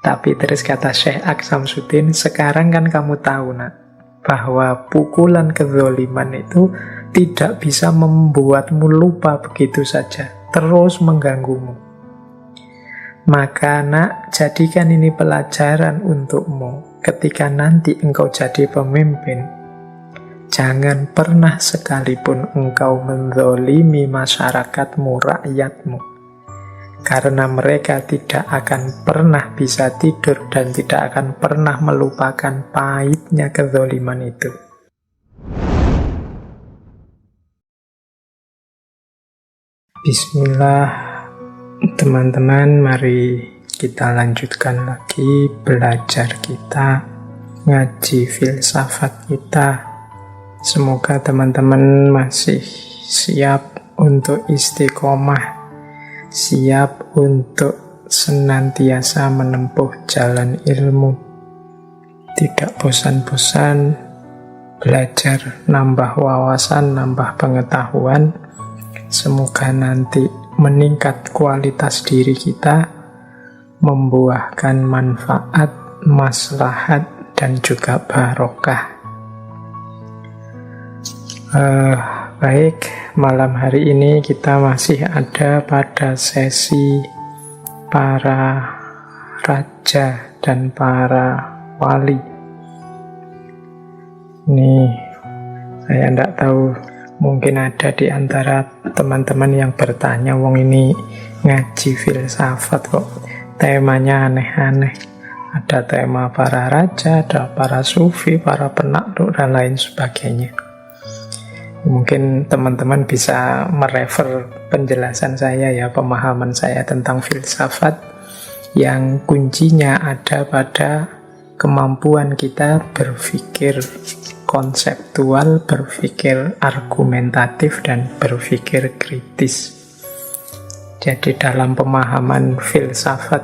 Tapi terus kata Syekh Aksamsuddin, sekarang kan kamu tahu nak, bahwa pukulan kezoliman itu tidak bisa membuatmu lupa begitu saja, terus mengganggumu. Maka nak, jadikan ini pelajaran untukmu ketika nanti engkau jadi pemimpin. Jangan pernah sekalipun engkau menzolimi masyarakatmu, rakyatmu. Karena mereka tidak akan pernah bisa tidur dan tidak akan pernah melupakan pahitnya kezoliman itu. Bismillah, teman-teman, mari kita lanjutkan lagi belajar kita, ngaji filsafat kita. Semoga teman-teman masih siap untuk istiqomah, siap untuk senantiasa menempuh jalan ilmu. Tidak bosan-bosan belajar, nambah wawasan, nambah pengetahuan. Semoga nanti meningkat kualitas diri kita, membuahkan manfaat, maslahat, dan juga barokah. Baik, malam hari ini kita masih ada pada sesi para raja dan para wali. Ini saya tidak tahu, mungkin ada di antara teman-teman yang bertanya, wong ini ngaji filsafat kok temanya aneh-aneh. Ada tema para raja, ada para sufi, para penakluk, dan lain sebagainya. Mungkin teman-teman bisa merefer penjelasan saya ya, pemahaman saya tentang filsafat yang kuncinya ada pada kemampuan kita berpikir konseptual, berpikir argumentatif, dan berpikir kritis. Jadi dalam pemahaman filsafat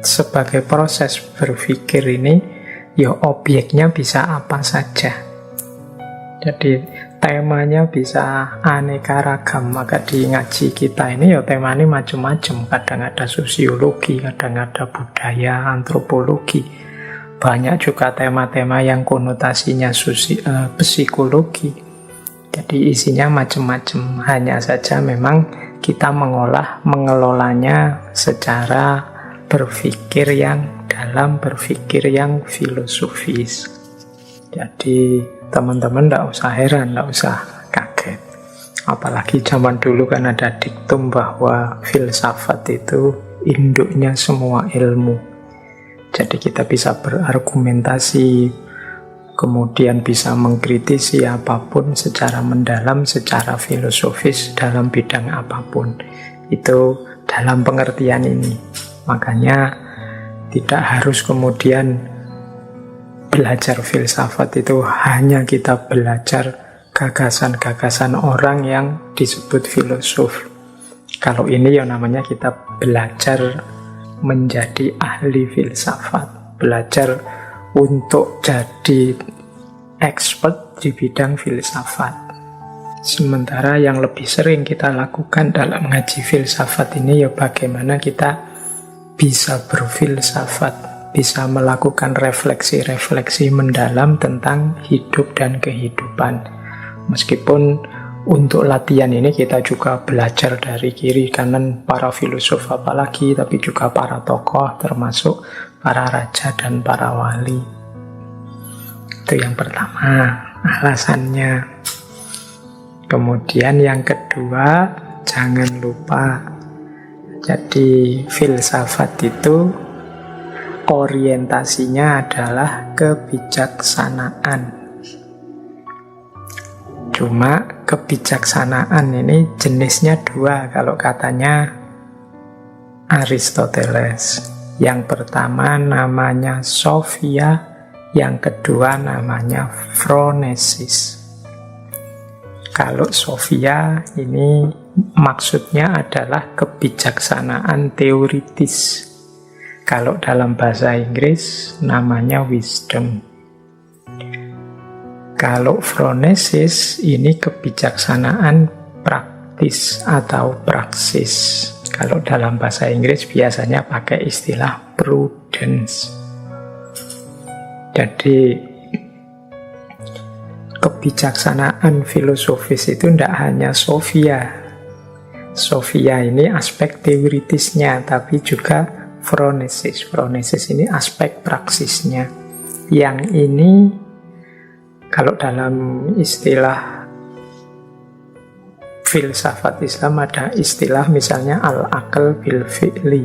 sebagai proses berpikir ini, ya objeknya bisa apa saja. Jadi temanya bisa aneka ragam. Maka di ngaji kita ini ya temanya macam-macam. Kadang ada sosiologi, kadang ada budaya, antropologi. Banyak juga tema-tema yang konotasinya psikologi. Jadi isinya macam-macam. Hanya saja memang kita mengelolanya secara berpikir yang dalam, berpikir yang filosofis. Jadi teman-teman tidak usah heran, tidak usah kaget. Apalagi zaman dulu kan ada diktum bahwa filsafat itu induknya semua ilmu. Jadi kita bisa berargumentasi, kemudian bisa mengkritisi apapun secara mendalam, secara filosofis dalam bidang apapun. Itu dalam pengertian ini. Makanya tidak harus kemudian belajar filsafat itu hanya kita belajar gagasan-gagasan orang yang disebut filosof. Kalau ini ya namanya kita belajar menjadi ahli filsafat, belajar untuk jadi expert di bidang filsafat. Sementara yang lebih sering kita lakukan dalam ngaji filsafat ini ya bagaimana kita bisa berfilsafat, bisa melakukan refleksi-refleksi mendalam tentang hidup dan kehidupan. Meskipun untuk latihan ini kita juga belajar dari kiri kanan para filosof apalagi, tapi juga para tokoh termasuk para raja dan para wali. Itu yang pertama, alasannya. Kemudian yang kedua, jangan lupa. Jadi filsafat itu orientasinya adalah kebijaksanaan. Cuma kebijaksanaan ini jenisnya dua kalau katanya Aristoteles. Yang pertama namanya Sophia, yang kedua namanya Phronesis. Kalau Sophia ini maksudnya adalah kebijaksanaan teoritis. Kalau dalam bahasa Inggris namanya wisdom. Kalau Phronesis ini kebijaksanaan praktis atau praksis. Kalau dalam bahasa Inggris biasanya pakai istilah prudence. Jadi kebijaksanaan filosofis itu tidak hanya Sophia. Sophia ini aspek teoritisnya, tapi juga phronesis. Phronesis ini aspek praksisnya. Yang ini kalau dalam istilah filsafat Islam ada istilah misalnya al-aql bil fi'li.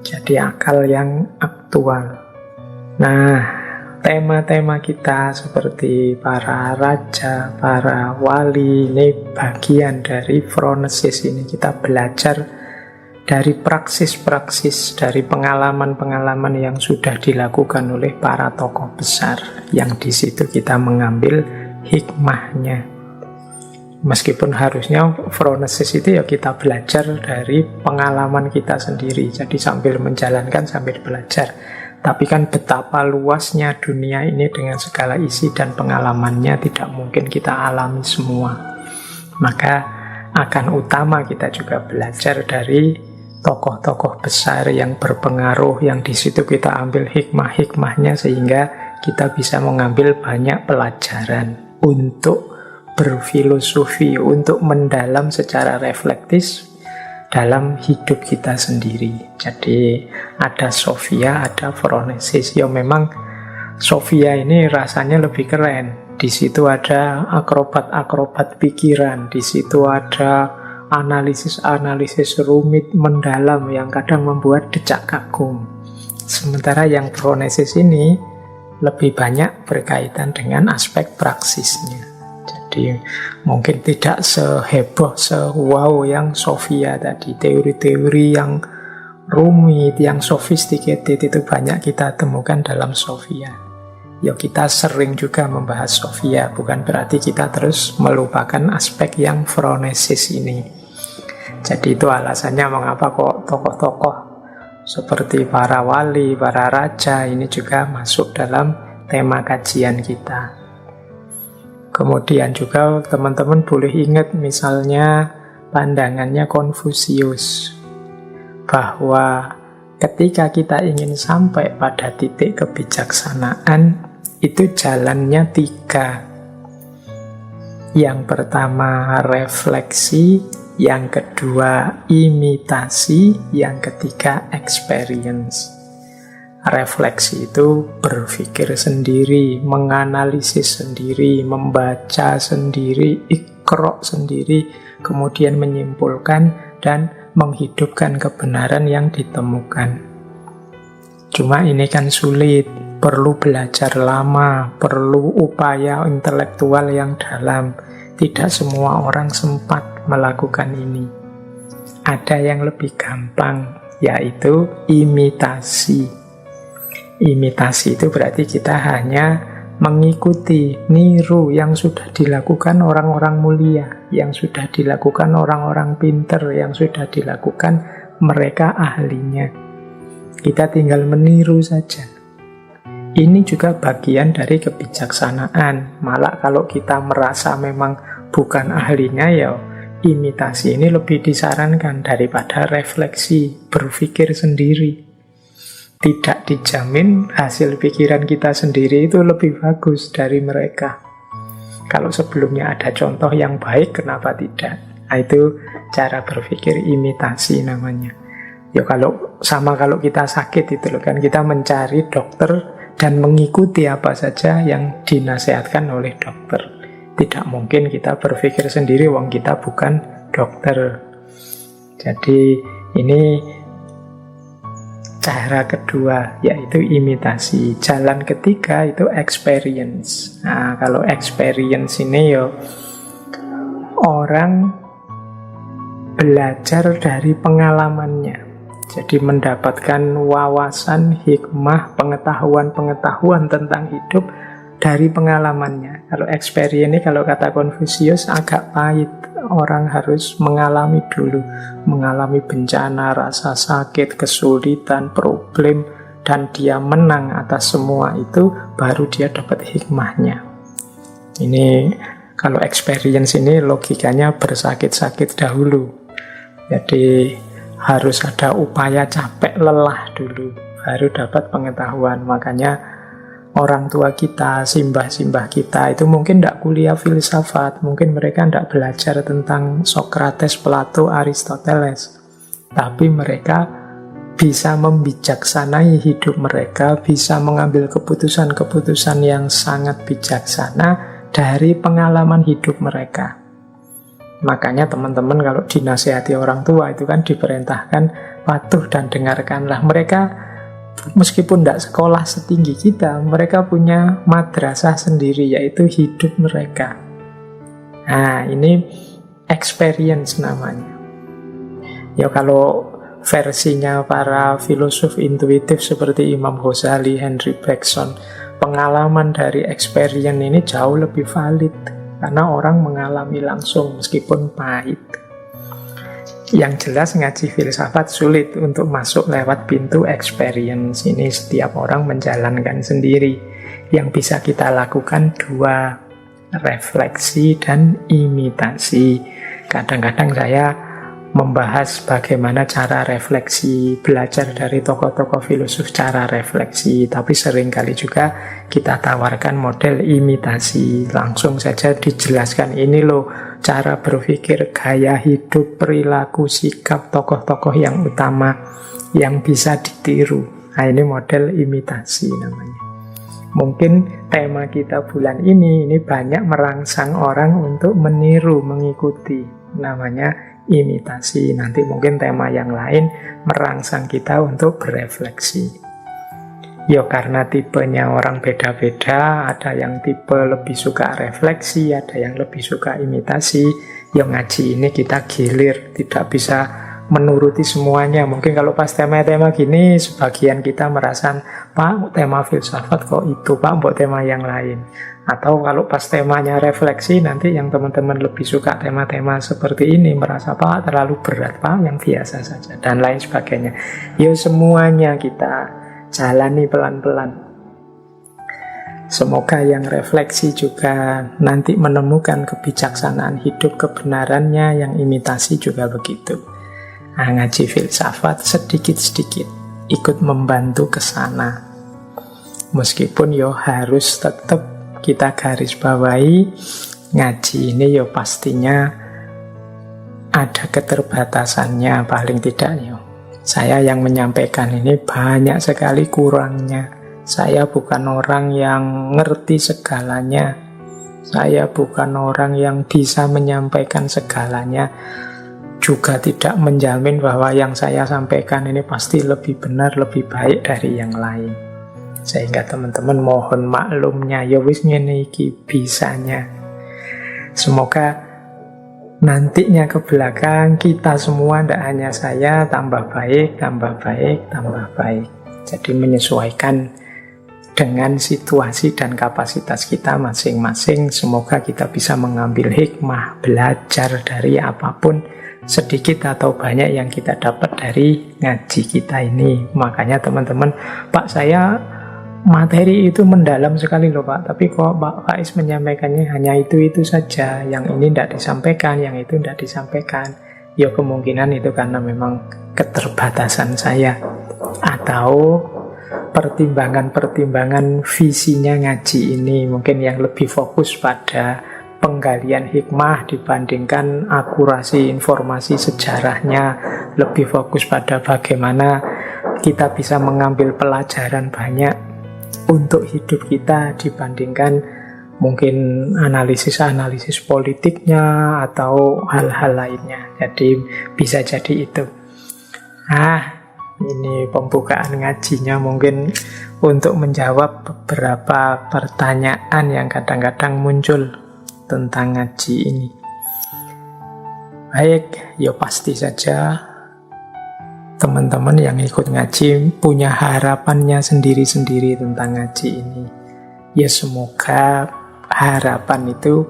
Jadi akal yang aktual. Nah, tema-tema kita seperti para raja, para wali, ini bagian dari phronesis ini. Kita belajar dari praksis-praksis, dari pengalaman-pengalaman yang sudah dilakukan oleh para tokoh besar. Yang di situ kita mengambil hikmahnya. Meskipun harusnya phronesis itu ya kita belajar dari pengalaman kita sendiri. Jadi sambil menjalankan, sambil belajar. Tapi kan betapa luasnya dunia ini dengan segala isi dan pengalamannya tidak mungkin kita alami semua. Maka akan utama kita juga belajar dari tokoh-tokoh besar yang berpengaruh, yang di situ kita ambil hikmah-hikmahnya sehingga kita bisa mengambil banyak pelajaran untuk berfilosofi, untuk mendalam secara reflektif dalam hidup kita sendiri. Jadi ada Sophia, ada phronesis. Ya memang Sophia ini rasanya lebih keren. Di situ ada akrobat-akrobat pikiran, di situ ada analisis-analisis rumit mendalam yang kadang membuat decak kagum. Sementara yang phronesis ini lebih banyak berkaitan dengan aspek praksisnya. Jadi mungkin tidak seheboh, sewow yang Sophia tadi. Teori-teori yang rumit, yang sophisticated itu banyak kita temukan dalam Sophia. Ya kita sering juga membahas Sophia, bukan berarti kita terus melupakan aspek yang phronesis ini. Jadi itu alasannya mengapa kok tokoh-tokoh seperti para wali, para raja ini juga masuk dalam tema kajian kita. Kemudian juga teman-teman boleh ingat misalnya pandangannya Konfusius bahwa ketika kita ingin sampai pada titik kebijaksanaan itu jalannya 3. Yang pertama refleksi, yang kedua imitasi, yang ketiga experience. Refleksi itu berpikir sendiri, menganalisis sendiri, membaca sendiri, iqra sendiri, kemudian menyimpulkan dan menghidupkan kebenaran yang ditemukan. Cuma ini kan sulit, perlu belajar lama, perlu upaya intelektual yang dalam. Tidak semua orang sempat melakukan ini. Ada yang lebih gampang, yaitu imitasi. Imitasi itu berarti kita hanya mengikuti, niru yang sudah dilakukan orang-orang mulia, yang sudah dilakukan orang-orang pinter, yang sudah dilakukan mereka ahlinya. Kita tinggal meniru saja. Ini juga bagian dari kebijaksanaan. Malah kalau kita merasa memang bukan ahlinya, ya imitasi ini lebih disarankan daripada refleksi, berpikir sendiri. Tidak dijamin hasil pikiran kita sendiri itu lebih bagus dari mereka. Kalau sebelumnya ada contoh yang baik, kenapa tidak? Nah, itu cara berpikir imitasi namanya. Ya kalau kita sakit itu loh kan, kita mencari dokter dan mengikuti apa saja yang dinasihatkan oleh dokter. Tidak mungkin kita berpikir sendiri, wong kita bukan dokter. Jadi ini cara kedua, yaitu imitasi. Jalan ketiga itu experience. Nah, kalau experience ini ya orang belajar dari pengalamannya. Jadi mendapatkan wawasan, hikmah, pengetahuan-pengetahuan tentang hidup dari pengalamannya. Kalau experience ini, kalau kata Konfusius, agak pahit. Orang harus mengalami dulu, mengalami bencana, rasa sakit, kesulitan, problem, dan dia menang atas semua itu, baru dia dapat hikmahnya. Ini kalau experience ini logikanya bersakit-sakit dahulu. Jadi harus ada upaya capek lelah dulu baru dapat pengetahuan. Makanya orang tua kita, simbah-simbah kita itu mungkin tidak kuliah filsafat, mungkin mereka tidak belajar tentang Socrates, Plato, Aristoteles, tapi mereka bisa membijaksanai hidup mereka, bisa mengambil keputusan-keputusan yang sangat bijaksana dari pengalaman hidup mereka. Makanya teman-teman kalau dinasihati orang tua itu kan diperintahkan patuh dan dengarkanlah. Mereka meskipun tidak sekolah setinggi kita, mereka punya madrasah sendiri, yaitu hidup mereka. Nah, ini experience namanya. Ya kalau versinya para filosof intuitif seperti Imam Ghazali, Henry Bergson, pengalaman dari experience ini jauh lebih valid karena orang mengalami langsung meskipun pahit. Yang jelas ngaji filsafat sulit untuk masuk lewat pintu experience ini. Setiap orang menjalankan sendiri. Yang bisa kita lakukan dua, refleksi dan imitasi. Kadang-kadang saya membahas bagaimana cara refleksi, belajar dari tokoh-tokoh filosof cara refleksi, tapi seringkali juga kita tawarkan model imitasi. Langsung saja dijelaskan, ini loh cara berpikir, gaya hidup, perilaku, sikap tokoh-tokoh yang utama yang bisa ditiru. Nah, ini model imitasi namanya. Mungkin tema kita bulan ini banyak merangsang orang untuk meniru, mengikuti. Namanya imitasi. Nanti mungkin tema yang lain merangsang kita untuk berefleksi. Ya karena tipenya orang beda-beda, ada yang tipe lebih suka refleksi, ada yang lebih suka imitasi. Ya ngaji ini kita gilir, tidak bisa menuruti semuanya. Mungkin kalau pas tema-tema gini, sebagian kita merasa, Pak, tema filsafat kok itu, Pak, buat tema yang lain. Atau kalau pas temanya refleksi, nanti yang teman-teman lebih suka tema-tema seperti ini, merasa, Pak, terlalu berat, Pak, yang biasa saja, dan lain sebagainya. Ya semuanya kita jalani pelan-pelan. Semoga yang refleksi juga nanti menemukan kebijaksanaan hidup, kebenarannya, yang imitasi juga begitu. Nah, ngaji filsafat sedikit-sedikit ikut membantu ke sana. Meskipun yo harus tetap kita garis bawahi, ngaji ini yo pastinya ada keterbatasannya, paling tidak yo. Saya yang menyampaikan ini banyak sekali kurangnya. Saya bukan orang yang ngerti segalanya. Saya bukan orang yang bisa menyampaikan segalanya. Juga tidak menjamin bahwa yang saya sampaikan ini pasti lebih benar, lebih baik dari yang lain. Sehingga teman-teman mohon maklumnya, ya wis ngene iki bisanya. Semoga nantinya ke belakang kita semua, tidak hanya saya, tambah baik, tambah baik, tambah baik. Jadi menyesuaikan dengan situasi dan kapasitas kita masing-masing. Semoga kita bisa mengambil hikmah, belajar dari apapun, sedikit atau banyak yang kita dapat dari ngaji kita ini. Makanya teman-teman, Pak, saya materi itu mendalam sekali loh Pak, tapi kok Pak Faiz menyampaikannya hanya itu-itu saja, yang ini tidak disampaikan, yang itu tidak disampaikan. Ya kemungkinan itu karena memang keterbatasan saya, atau pertimbangan-pertimbangan visinya ngaji ini mungkin yang lebih fokus pada penggalian hikmah dibandingkan akurasi informasi sejarahnya, lebih fokus pada bagaimana kita bisa mengambil pelajaran banyak untuk hidup kita dibandingkan mungkin analisis-analisis politiknya atau hal-hal lainnya. Jadi bisa jadi itu. Ini pembukaan ngajinya mungkin untuk menjawab beberapa pertanyaan yang kadang-kadang muncul tentang ngaji ini. Baik, ya pasti saja teman-teman yang ikut ngaji punya harapannya sendiri-sendiri tentang ngaji ini. Ya semoga harapan itu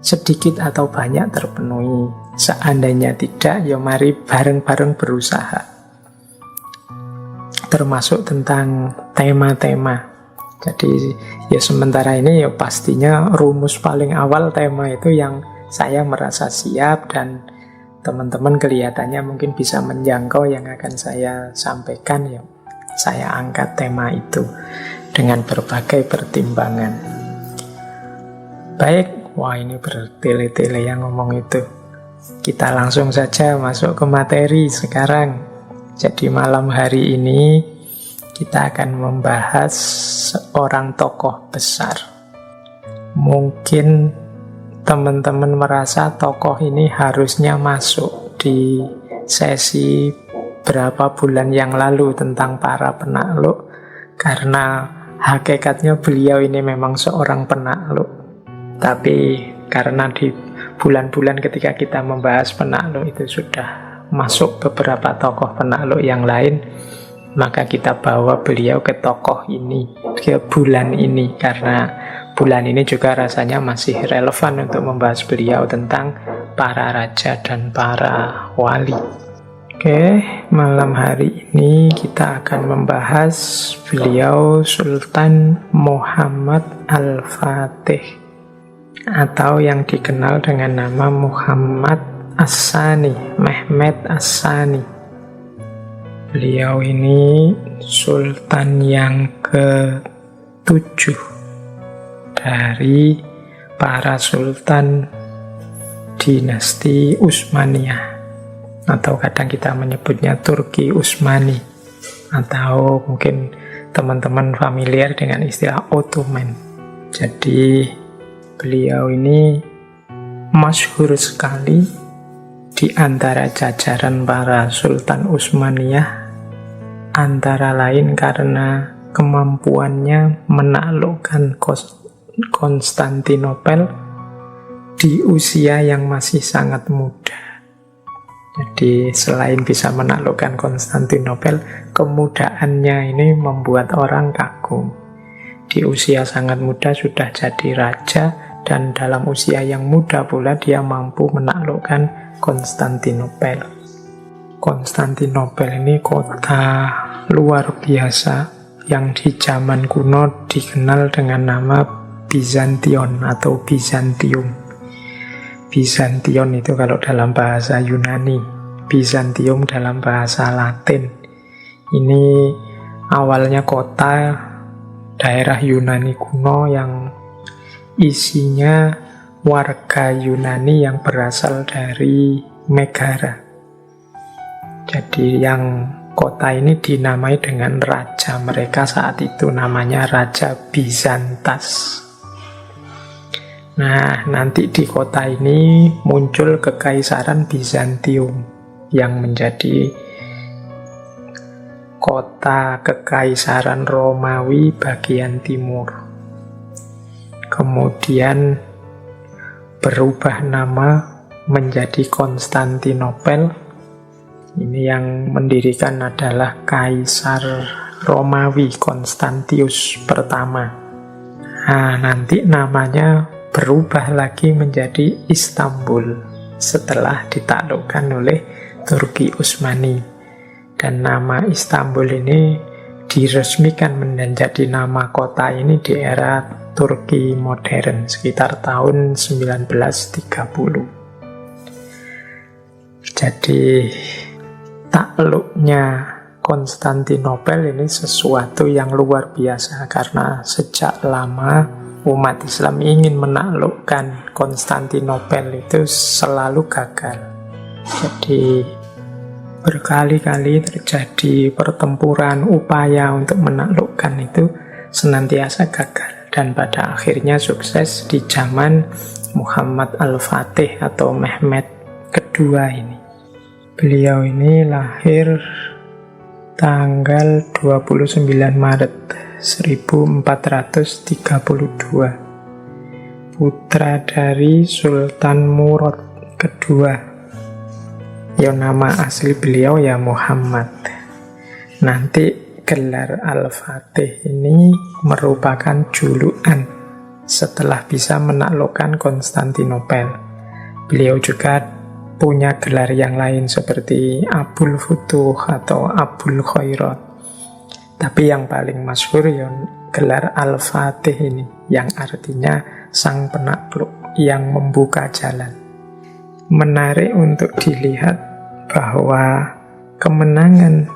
sedikit atau banyak terpenuhi. Seandainya tidak, ya mari bareng-bareng berusaha. Termasuk tentang tema-tema. Jadi ya sementara ini ya pastinya rumus paling awal tema itu yang saya merasa siap dan teman-teman kelihatannya mungkin bisa menjangkau yang akan saya sampaikan, ya saya angkat tema itu dengan berbagai pertimbangan. Baik, wah ini bertele-tele yang ngomong itu. Kita langsung saja masuk ke materi sekarang. Jadi malam hari ini kita akan membahas seorang tokoh besar. Mungkin teman-teman merasa tokoh ini harusnya masuk di sesi berapa bulan yang lalu tentang para penakluk, karena hakikatnya beliau ini memang seorang penakluk. Tapi karena di bulan-bulan ketika kita membahas penakluk itu sudah masuk beberapa tokoh penakluk yang lain, maka kita bawa beliau ke tokoh ini, ke bulan ini, karena bulan ini juga rasanya masih relevan untuk membahas beliau tentang para raja dan para wali. Oke, malam hari ini kita akan membahas beliau Sultan Muhammad Al-Fatih, atau yang dikenal dengan nama Muhammad As-Sani, Mehmed As-Sani. Beliau ini sultan yang ke-7 dari para sultan dinasti Utsmaniyah, atau kadang kita menyebutnya Turki Utsmani, atau mungkin teman-teman familiar dengan istilah Ottoman. Jadi beliau ini masyhur sekali di antara jajaran para sultan Utsmaniyah, antara lain karena kemampuannya menaklukkan Konstantinopel di usia yang masih sangat muda. Jadi selain bisa menaklukkan Konstantinopel, kemudaannya ini membuat orang kagum. Di usia sangat muda sudah jadi raja, dan dalam usia yang muda pula dia mampu menaklukkan Konstantinopel. Konstantinopel ini kota luar biasa yang di zaman kuno dikenal dengan nama Bizantion atau Bizantium. Bizantion itu kalau dalam bahasa Yunani, Bizantium dalam bahasa Latin. Ini awalnya kota daerah Yunani kuno yang isinya warga Yunani yang berasal dari Megara. Jadi yang kota ini dinamai dengan raja mereka saat itu, namanya Raja Bizantas. Nah, nanti di kota ini muncul Kekaisaran Bizantium yang menjadi kota Kekaisaran Romawi bagian timur. Kemudian berubah nama menjadi Konstantinopel. Ini yang mendirikan adalah Kaisar Romawi Konstantius pertama. Nah, nanti namanya berubah lagi menjadi Istanbul setelah ditaklukkan oleh Turki Utsmani. Dan nama Istanbul ini diresmikan menjadi nama kota ini di era Turki modern sekitar tahun 1930. Jadi takluknya Konstantinopel ini sesuatu yang luar biasa, karena sejak lama umat Islam ingin menaklukkan Konstantinopel itu selalu gagal. Jadi berkali-kali terjadi pertempuran, upaya untuk menaklukkan itu senantiasa gagal, dan pada akhirnya sukses di zaman Muhammad Al-Fatih atau Mehmed kedua ini. Beliau ini lahir tanggal 29 Maret 1432, putra dari Sultan Murad kedua. Ya, nama asli beliau ya Muhammad. Nanti gelar Al-Fatih ini merupakan julukan setelah bisa menaklukkan Konstantinopel. Beliau juga punya gelar yang lain seperti Abul Futuh atau Abul Khairat. Tapi yang paling masyhur ya gelar Al-Fatih ini, yang artinya sang penakluk, yang membuka jalan. menarik untuk dilihat bahwa kemenangan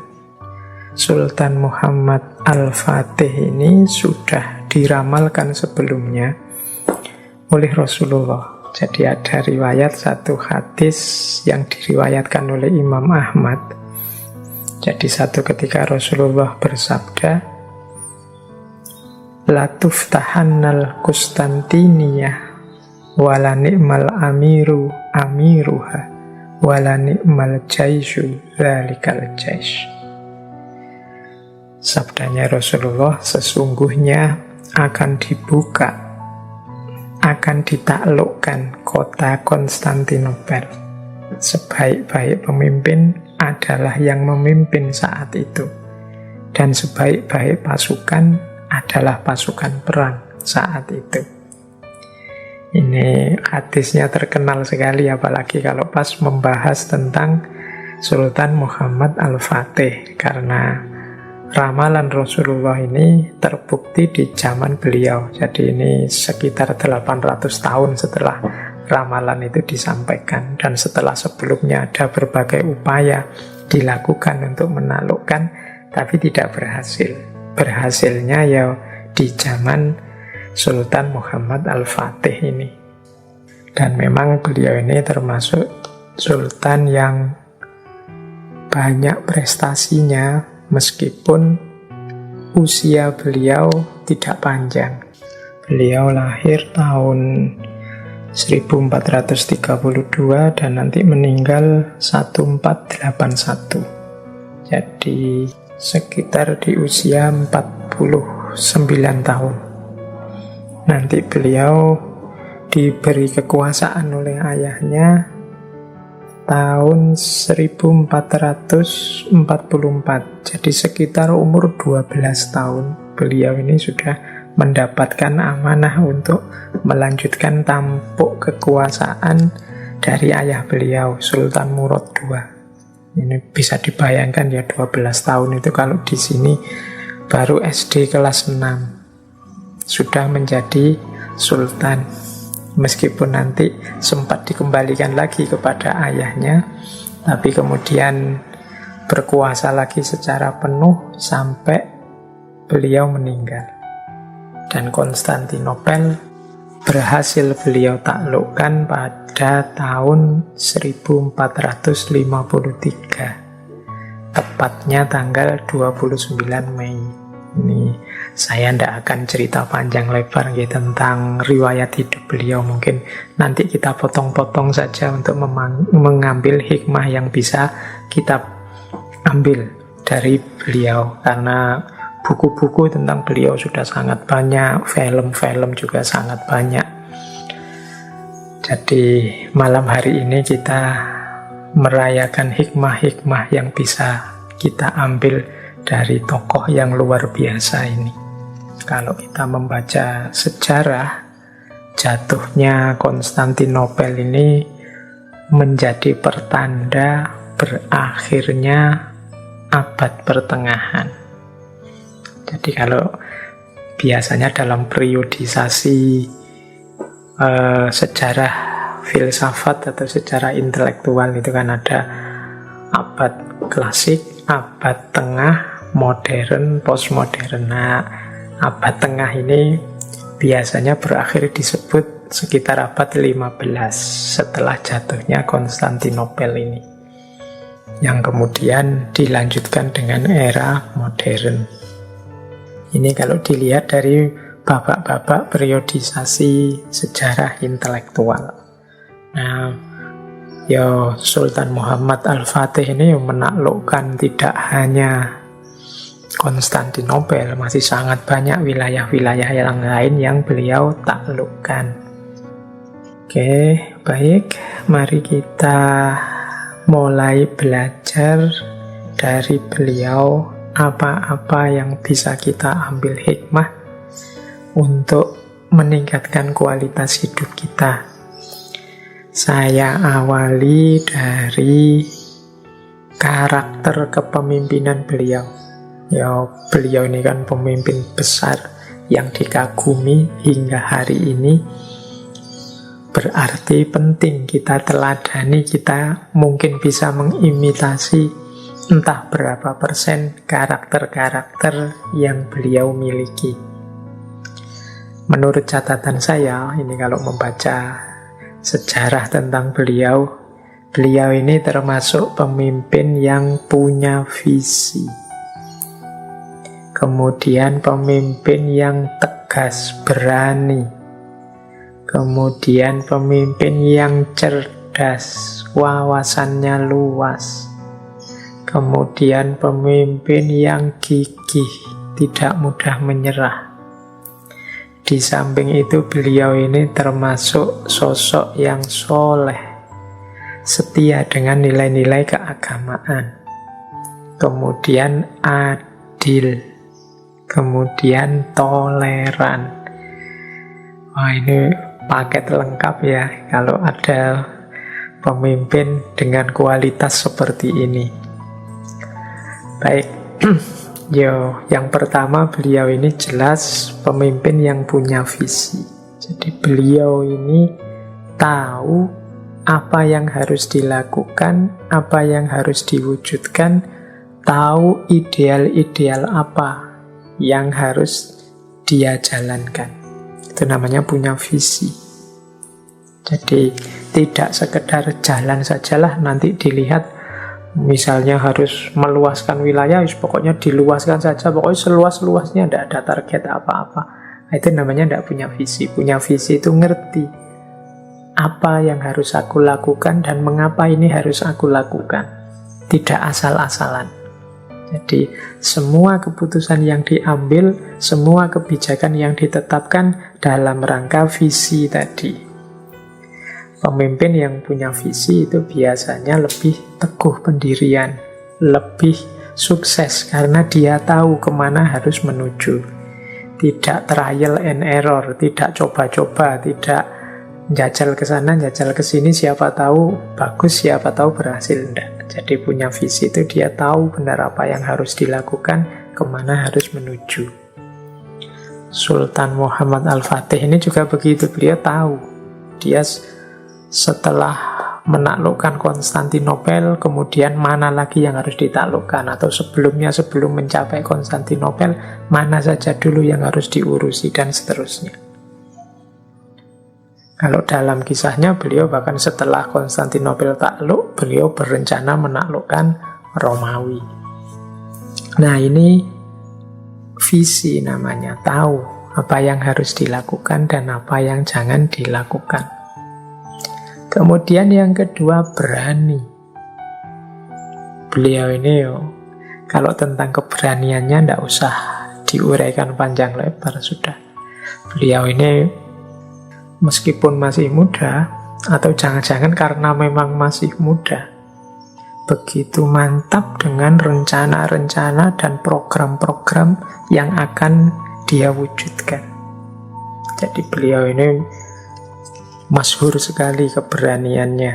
Sultan Muhammad Al-Fatih ini sudah diramalkan sebelumnya oleh Rasulullah. Jadi ada riwayat satu hadis yang diriwayatkan oleh Imam Ahmad. Jadi satu ketika Rasulullah bersabda, la tuftahannal Kustantiniyah wala ni'mal amiru amiruha wala ni'mal jaishu dzalikal jaish. Sabdanya Rasulullah, sesungguhnya akan dibuka, akan ditaklukkan kota Konstantinopel. Sebaik-baik pemimpin adalah yang memimpin saat itu, dan sebaik-baik pasukan adalah pasukan perang saat itu. Ini hadisnya terkenal sekali, apalagi kalau pas membahas tentang Sultan Muhammad Al-Fatih, karena ramalan Rasulullah ini terbukti di zaman beliau. Jadi ini sekitar 800 tahun setelah ramalan itu disampaikan, dan setelah sebelumnya ada berbagai upaya dilakukan untuk menaklukkan, tapi tidak berhasil. Berhasilnya ya di zaman Sultan Muhammad Al-Fatih ini. Dan memang beliau ini termasuk sultan yang banyak prestasinya, meskipun usia beliau tidak panjang. Beliau lahir tahun 1432 dan nanti meninggal 1481. Jadi sekitar di usia 49 tahun. Nanti beliau diberi kekuasaan oleh ayahnya tahun 1444. Jadi sekitar umur 12 tahun beliau ini sudah mendapatkan amanah untuk melanjutkan tampuk kekuasaan dari ayah beliau, Sultan Murad II. Ini bisa dibayangkan ya, 12 tahun itu kalau di sini baru SD kelas 6 sudah menjadi sultan. Meskipun nanti sempat dikembalikan lagi kepada ayahnya, tapi kemudian berkuasa lagi secara penuh sampai beliau meninggal. Dan Konstantinopel berhasil beliau taklukkan pada tahun 1453, tepatnya tanggal 29 Mei. Ini saya tidak akan cerita panjang lebar tentang riwayat hidup beliau. Mungkin nanti kita potong-potong saja untuk mengambil hikmah yang bisa kita ambil dari beliau, karena buku-buku tentang beliau sudah sangat banyak, film-film juga sangat banyak. Jadi malam hari ini kita merayakan hikmah-hikmah yang bisa kita ambil dari tokoh yang luar biasa ini. Kalau kita membaca sejarah, jatuhnya Konstantinopel ini menjadi pertanda berakhirnya abad pertengahan. Jadi kalau biasanya dalam periodisasi sejarah filsafat atau sejarah intelektual itu kan ada abad klasik, abad tengah, modern, postmodern. Nah, abad tengah ini biasanya berakhir disebut sekitar abad 15 setelah jatuhnya Konstantinopel ini, yang kemudian dilanjutkan dengan era modern. Ini kalau dilihat dari babak-babak periodisasi sejarah intelektual. Nah, ya Sultan Muhammad Al-Fatih ini menaklukkan tidak hanya Konstantinopel, masih sangat banyak wilayah-wilayah yang lain yang beliau taklukkan. Oke, baik, mari kita mulai belajar dari beliau apa-apa yang bisa kita ambil hikmah untuk meningkatkan kualitas hidup kita. Saya awali dari karakter kepemimpinan beliau. Ya, beliau ini kan pemimpin besar yang dikagumi hingga hari ini. berarti penting kita teladani, kita mungkin bisa mengimitasi entah berapa persen karakter-karakter yang beliau miliki. Menurut catatan saya, ini kalau membaca sejarah tentang beliau, beliau ini termasuk pemimpin yang punya visi. Kemudian pemimpin yang tegas, berani. Kemudian pemimpin yang cerdas, wawasannya luas. Kemudian pemimpin yang gigih, tidak mudah menyerah. Di samping itu beliau ini termasuk sosok yang soleh, setia dengan nilai-nilai keagamaan. Kemudian adil. Kemudian toleran. Wah, ini paket lengkap ya kalau ada pemimpin dengan kualitas seperti ini. Baik, yang pertama, beliau ini jelas pemimpin yang punya visi. Jadi beliau ini tahu apa yang harus dilakukan, apa yang harus diwujudkan, tahu ideal-ideal apa yang harus dia jalankan. Itu namanya punya visi. Jadi tidak sekedar jalan sajalah, nanti dilihat misalnya harus meluaskan wilayah, pokoknya diluaskan saja, pokoknya seluas-luasnya, tidak ada target apa-apa. Itu namanya tidak punya visi. Punya visi itu ngerti apa yang harus aku lakukan dan mengapa ini harus aku lakukan. Tidak asal-asalan. Jadi semua keputusan yang diambil, semua kebijakan yang ditetapkan dalam rangka visi tadi. Pemimpin yang punya visi itu biasanya lebih teguh pendirian, lebih sukses karena dia tahu kemana harus menuju. Tidak trial and error, tidak coba-coba, tidak jajal ke sana, jajal ke sini, siapa tahu bagus, siapa tahu berhasil. Enggak. Jadi punya visi itu dia tahu benar apa yang harus dilakukan, kemana harus menuju. Sultan Muhammad Al-Fatih ini juga begitu, beliau tahu. Dia setelah menaklukkan Konstantinopel, kemudian mana lagi yang harus ditaklukkan, atau sebelumnya sebelum mencapai Konstantinopel, mana saja dulu yang harus diurusi, dan seterusnya. Kalau dalam kisahnya, beliau bahkan setelah Konstantinopel takluk, beliau berencana menaklukkan Romawi. Nah, ini visi namanya, tahu apa yang harus dilakukan dan apa yang jangan dilakukan. Kemudian yang kedua, berani. Beliau ini kalau tentang keberaniannya tidak usah diuraikan panjang lebar, sudah. Beliau ini meskipun masih muda, atau jangan-jangan karena memang masih muda, begitu mantap dengan rencana-rencana dan program-program yang akan dia wujudkan. Jadi beliau ini masyhur sekali keberaniannya.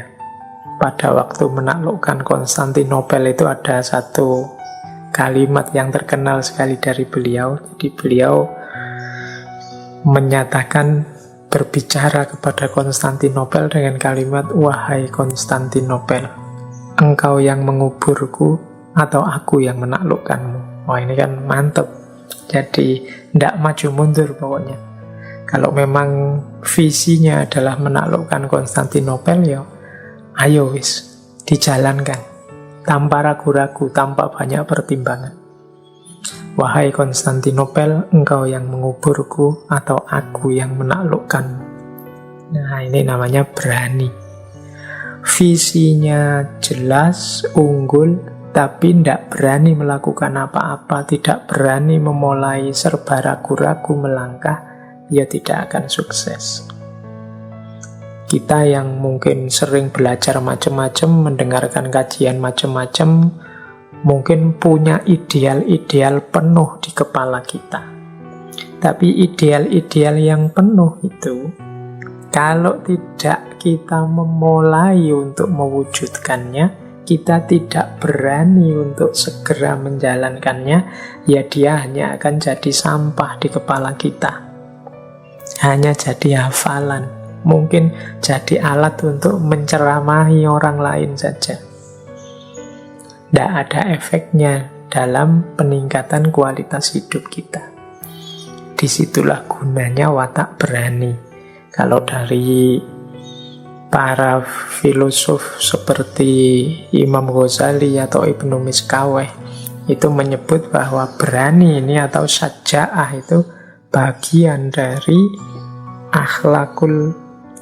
Pada waktu menaklukkan Konstantinopel itu ada satu kalimat yang terkenal sekali dari beliau. Jadi beliau menyatakan, berbicara kepada Konstantinopel dengan kalimat, "Wahai Konstantinopel, engkau yang menguburku atau aku yang menaklukkanmu?" Wah, ini kan mantep. Jadi tidak maju mundur pokoknya. Kalau memang visinya adalah menaklukkan Konstantinopel, ya ayo wis, dijalankan tanpa ragu-ragu, tanpa banyak pertimbangan. Wahai Konstantinopel, engkau yang menguburku atau aku yang menaklukkanmu. Nah, ini namanya berani. Visinya jelas, unggul, tapi tidak berani melakukan apa-apa, tidak berani memulai, serba ragu-ragu melangkah, ya tidak akan sukses. Kita yang mungkin sering belajar macam-macam, mendengarkan kajian macam-macam, mungkin punya ideal-ideal penuh di kepala kita. Tapi ideal-ideal yang penuh itu, kalau tidak kita memulai untuk mewujudkannya, kita tidak berani untuk segera menjalankannya, ya dia hanya akan jadi sampah di kepala kita. Hanya jadi hafalan, mungkin jadi alat untuk menceramahi orang lain saja. Tidak ada efeknya dalam peningkatan kualitas hidup kita. Disitulah gunanya watak berani. Kalau dari para filosof seperti Imam Ghazali atau Ibnu Miskaweh itu menyebut bahwa berani ini atau syaja'ah itu bagian dari akhlakul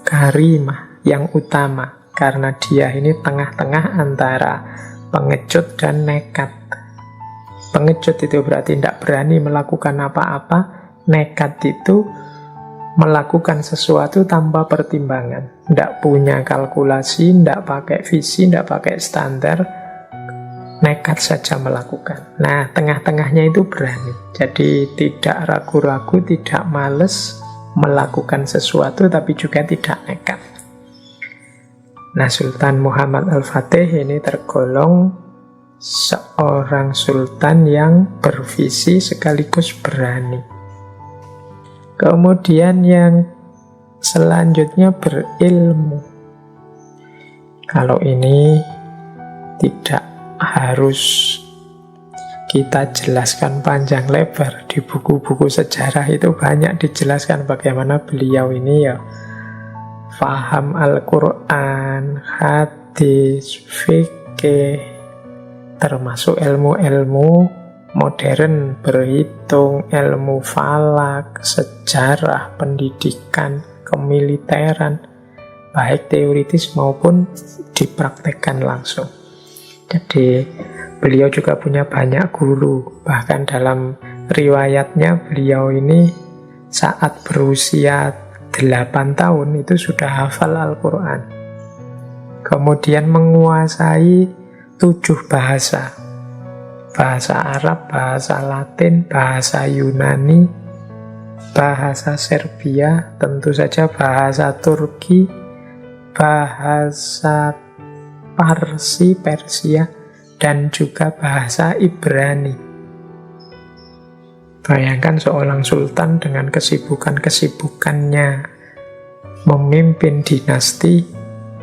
karimah yang utama, karena dia ini tengah-tengah antara pengecut dan nekat. Pengecut itu berarti tidak berani melakukan apa-apa, nekat itu melakukan sesuatu tanpa pertimbangan, tidak punya kalkulasi, tidak pakai visi, tidak pakai standar, nekat saja melakukan. Nah, tengah-tengahnya itu berani. Jadi tidak ragu-ragu, tidak males melakukan sesuatu, tapi juga tidak nekat. Nah, Sultan Muhammad Al-Fatih ini tergolong seorang sultan yang bervisi sekaligus berani. Kemudian yang selanjutnya berilmu. Kalau ini tidak harus kita jelaskan panjang lebar. Di buku-buku sejarah itu banyak dijelaskan bagaimana beliau ini ya faham Al-Quran, hadis, fikih, termasuk ilmu-ilmu modern, berhitung, ilmu falak, sejarah, pendidikan, kemiliteran, baik teoritis maupun dipraktekkan langsung. Jadi beliau juga punya banyak guru. Bahkan dalam riwayatnya beliau ini saat berusia 8 tahun itu sudah hafal Al-Quran. Kemudian menguasai 7 bahasa. Bahasa Arab, bahasa Latin, bahasa Yunani, bahasa Serbia, tentu saja bahasa Turki, bahasa Parsi, Persia, dan juga bahasa Ibrani. Bayangkan seorang sultan dengan kesibukan-kesibukannya memimpin dinasti,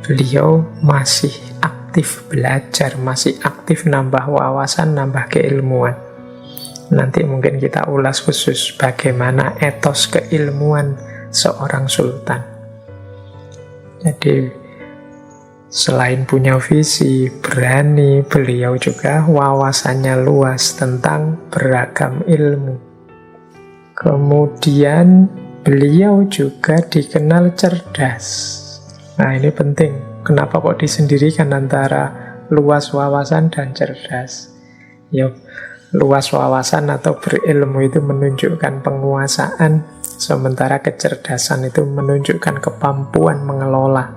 beliau masih aktif belajar, masih aktif nambah wawasan, nambah keilmuan. Nanti mungkin kita ulas khusus bagaimana etos keilmuan seorang sultan. Jadi selain punya visi, berani, beliau juga wawasannya luas tentang beragam ilmu. Kemudian beliau juga dikenal cerdas. Nah, ini penting. Kenapa kok disendirikan antara luas wawasan dan cerdas? Ya, luas wawasan atau berilmu itu menunjukkan penguasaan, sementara kecerdasan itu menunjukkan kemampuan mengelola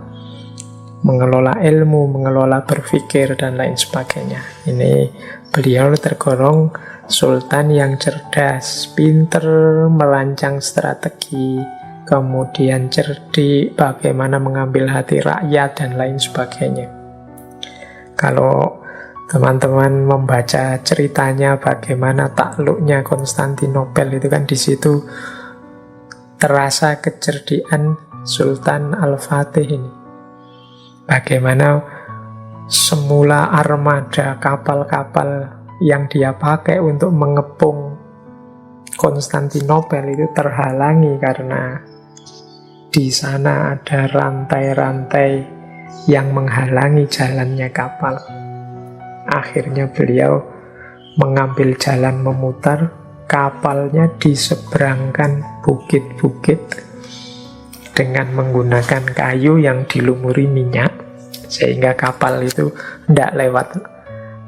ilmu, mengelola berpikir, dan lain sebagainya. Ini beliau tergolong sultan yang cerdas, pinter merancang strategi, kemudian cerdik bagaimana mengambil hati rakyat, dan lain sebagainya. Kalau teman-teman membaca ceritanya bagaimana takluknya Konstantinopel, itu kan di situ terasa kecerdikan Sultan Al-Fatih ini. Bagaimana semula armada kapal-kapal yang dia pakai untuk mengepung Konstantinopel itu terhalangi karena di sana ada rantai-rantai yang menghalangi jalannya kapal. Akhirnya beliau mengambil jalan memutar, kapalnya diseberangkan bukit-bukit dengan menggunakan kayu yang dilumuri minyak, sehingga kapal itu tidak lewat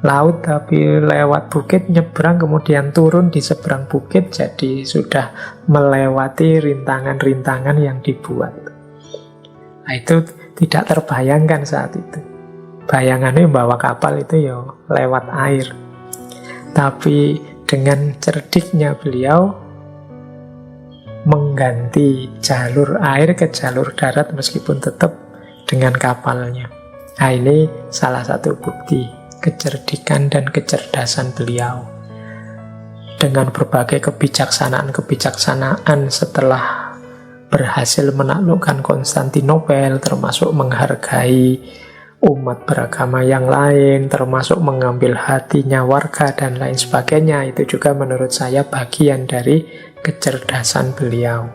laut tapi lewat bukit, nyebrang kemudian turun di seberang bukit, jadi sudah melewati rintangan-rintangan yang dibuat. Nah, itu tidak terbayangkan saat itu. Bayangannya bawa kapal itu ya lewat air. Tapi dengan cerdiknya beliau mengganti jalur air ke jalur darat meskipun tetap dengan kapalnya. Nah, ini salah satu bukti kecerdikan dan kecerdasan beliau. Dengan berbagai kebijaksanaan setelah berhasil menaklukkan Konstantinopel, termasuk menghargai umat beragama yang lain, termasuk mengambil hatinya warga dan lain sebagainya. Itu juga menurut saya bagian dari kecerdasan beliau.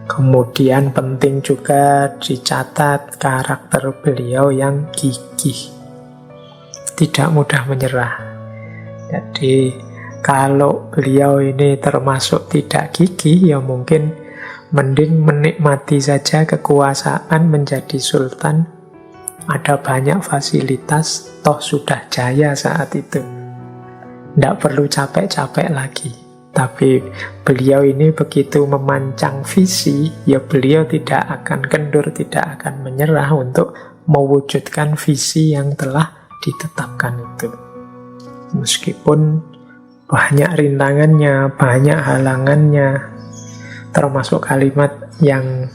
Kemudian penting juga dicatat karakter beliau yang gigih, tidak mudah menyerah. Jadi kalau beliau ini termasuk tidak gigih, ya mungkin mending menikmati saja kekuasaan menjadi sultan. Ada banyak fasilitas, toh sudah jaya saat itu. Tidak perlu capek-capek lagi. Tapi beliau ini begitu memancang visi, ya beliau tidak akan kendur, tidak akan menyerah untuk mewujudkan visi yang telah ditetapkan itu. Meskipun banyak rintangannya, banyak halangannya, termasuk kalimat yang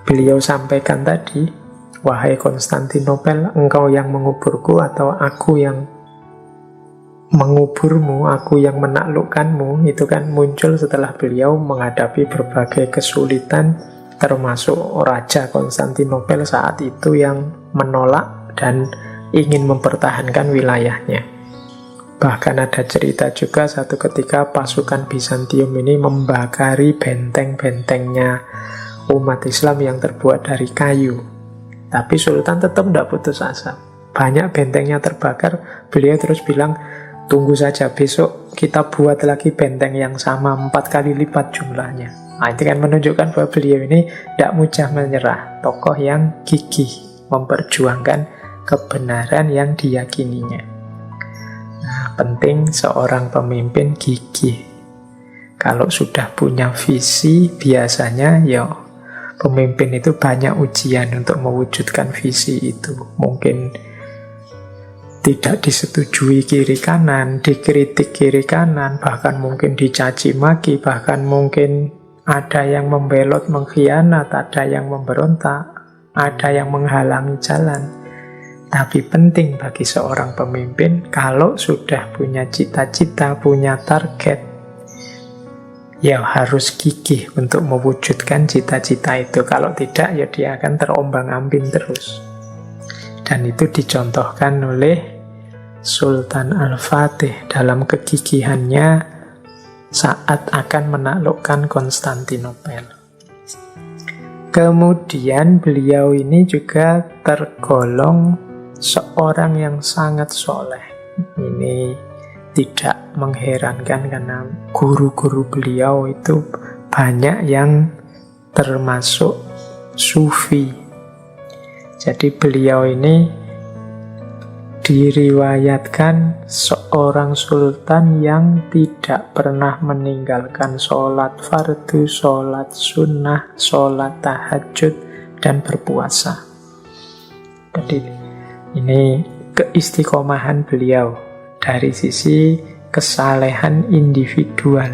beliau sampaikan tadi, wahai Konstantinopel, engkau yang menguburku atau aku yang menguburmu, aku yang menaklukkanmu, itu kan muncul setelah beliau menghadapi berbagai kesulitan, termasuk Raja Konstantinopel saat itu yang menolak dan ingin mempertahankan wilayahnya. Bahkan ada cerita juga satu ketika pasukan Bizantium ini membakari benteng-bentengnya umat Islam yang terbuat dari kayu. Tapi Sultan tetap tidak putus asa. Banyak bentengnya terbakar, beliau terus bilang, tunggu saja, besok kita buat lagi benteng yang sama 4 kali lipat jumlahnya. Nah, itu kan menunjukkan bahwa beliau ini tidak mudah menyerah. Tokoh yang gigih, memperjuangkan kebenaran yang diyakininya. Nah, penting seorang pemimpin gigih. Kalau sudah punya visi, biasanya ya pemimpin itu banyak ujian untuk mewujudkan visi itu. Mungkin tidak disetujui kiri kanan, dikritik kiri kanan, bahkan mungkin dicaci maki, bahkan mungkin ada yang membelot, mengkhianat, ada yang memberontak, ada yang menghalangi jalan. Tapi penting bagi seorang pemimpin, kalau sudah punya cita-cita, punya target, ya harus gigih untuk mewujudkan cita-cita itu. Kalau tidak, ya dia akan terombang-ambing terus. Dan itu dicontohkan oleh Sultan Al-Fatih dalam kegigihannya saat akan menaklukkan Konstantinopel. Kemudian beliau ini juga tergolong seorang yang sangat soleh. Ini tidak mengherankan karena guru-guru beliau itu banyak yang termasuk sufi. Jadi beliau ini diriwayatkan seorang sultan yang tidak pernah meninggalkan sholat fardu, sholat sunnah, sholat tahajud, dan berpuasa. Jadi ini keistiqomahan beliau dari sisi kesalehan individual.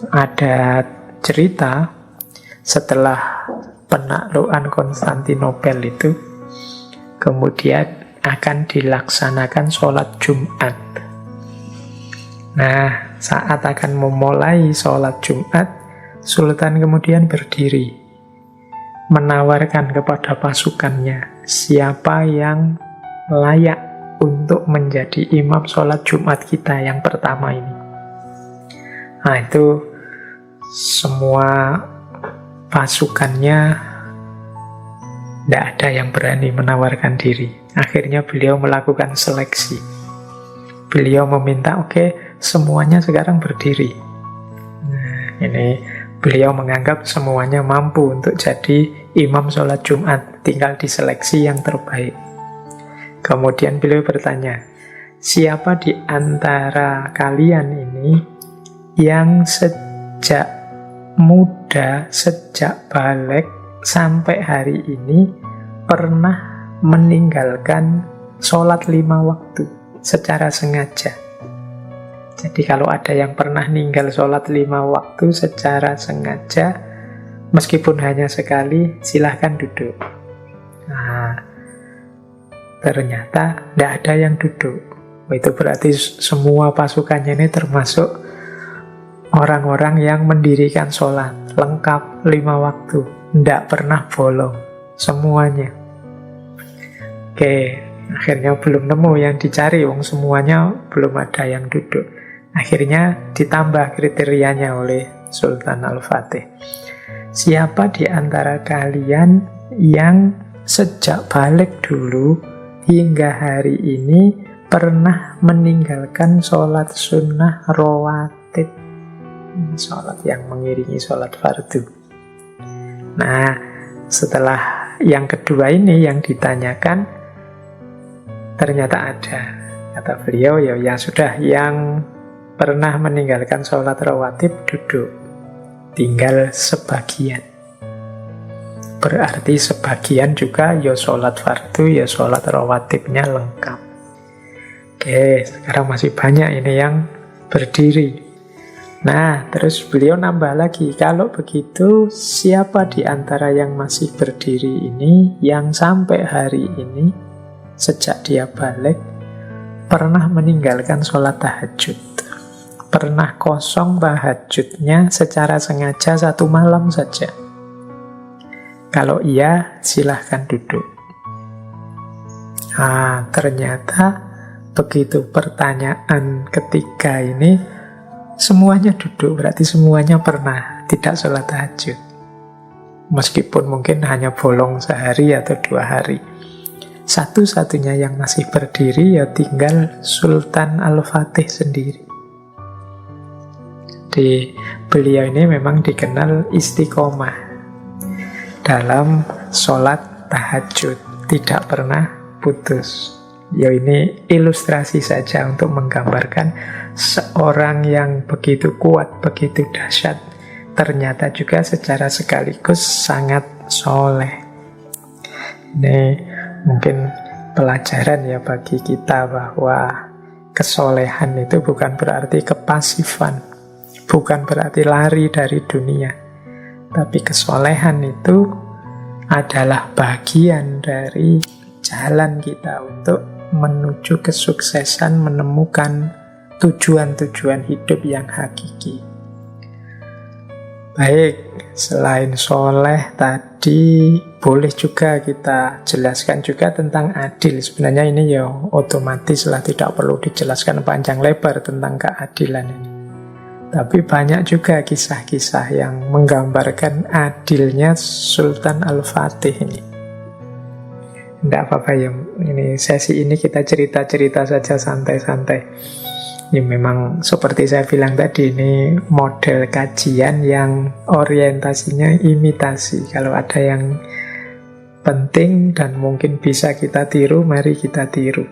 Ada cerita setelah penaklukan Konstantinopel itu, kemudian akan dilaksanakan sholat Jumat. Nah, saat akan memulai sholat Jumat, Sultan kemudian berdiri menawarkan kepada pasukannya siapa yang layak untuk menjadi imam sholat Jumat kita yang pertama ini. Nah, itu semua pasukannya tidak ada yang berani menawarkan diri. Akhirnya beliau melakukan seleksi. Beliau meminta, oke, semuanya sekarang berdiri. Nah, ini beliau menganggap semuanya mampu untuk jadi imam sholat Jumat, tinggal diseleksi yang terbaik. Kemudian beliau bertanya, siapa di antara kalian ini yang sejak muda, sejak balik sampai hari ini pernah meninggalkan sholat 5 waktu secara sengaja? Jadi kalau ada yang pernah ninggal sholat 5 waktu secara sengaja, meskipun hanya sekali, silahkan duduk. Nah, ternyata tidak ada yang duduk. Itu berarti semua pasukannya ini termasuk orang-orang yang mendirikan sholat lengkap 5 waktu, tidak pernah bolong semuanya. Oke, akhirnya belum nemu yang dicari, wong semuanya belum ada yang duduk. Akhirnya ditambah kriterianya oleh Sultan Al-Fatih. Siapa di antara kalian yang sejak balik dulu hingga hari ini pernah meninggalkan sholat sunnah rawatib, sholat yang mengiringi sholat fardu? Nah, setelah yang kedua ini yang ditanyakan, ternyata ada. Kata beliau, ya sudah, yang pernah meninggalkan sholat rawatib duduk. Tinggal sebagian. Berarti sebagian juga ya sholat fardu, ya sholat rawatibnya lengkap. Oke, sekarang masih banyak ini yang berdiri. Nah, terus beliau nambah lagi, kalau begitu siapa di antara yang masih berdiri ini yang sampai hari ini, sejak dia balik, pernah meninggalkan sholat tahajud? Pernah kosong tahajudnya secara sengaja 1 malam saja? Kalau iya, silahkan duduk. Ternyata begitu pertanyaan ketiga ini, semuanya duduk, berarti semuanya pernah tidak sholat tahajud. Meskipun mungkin hanya bolong sehari atau 2 hari. Satu-satunya yang masih berdiri ya tinggal Sultan Al-Fatih sendiri. Beliau ini memang dikenal istiqomah dalam sholat tahajud, tidak pernah putus. Ya, ini ilustrasi saja untuk menggambarkan seorang yang begitu kuat, begitu dahsyat, ternyata juga secara sekaligus sangat soleh. Ini mungkin pelajaran ya bagi kita bahwa kesolehan itu bukan berarti kepasifan, bukan berarti lari dari dunia, tapi kesolehan itu adalah bagian dari jalan kita untuk menuju kesuksesan, menemukan tujuan-tujuan hidup yang hakiki. Baik, selain soleh tadi, boleh juga kita jelaskan juga tentang adil. Sebenarnya ini ya otomatis lah, tidak perlu dijelaskan panjang lebar tentang keadilan ini. Tapi banyak juga kisah-kisah yang menggambarkan adilnya Sultan Al-Fatih ini. Tidak apa-apa ya, ini sesi ini kita cerita-cerita saja santai-santai. Ini memang seperti saya bilang tadi, ini model kajian yang orientasinya imitasi. Kalau ada yang penting dan mungkin bisa kita tiru, mari kita tiru.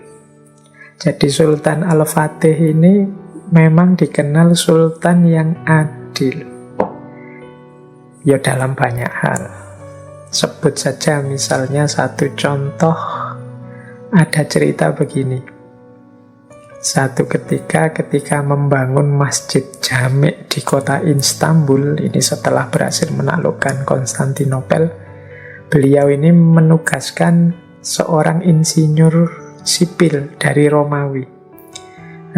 Jadi Sultan Al-Fatih ini memang dikenal sultan yang adil. Ya dalam banyak hal. Sebut saja misalnya satu contoh, ada cerita begini. Satu ketika membangun Masjid Jami' di kota Istanbul, ini setelah berhasil menaklukkan Konstantinopel, beliau ini menugaskan seorang insinyur sipil dari Romawi,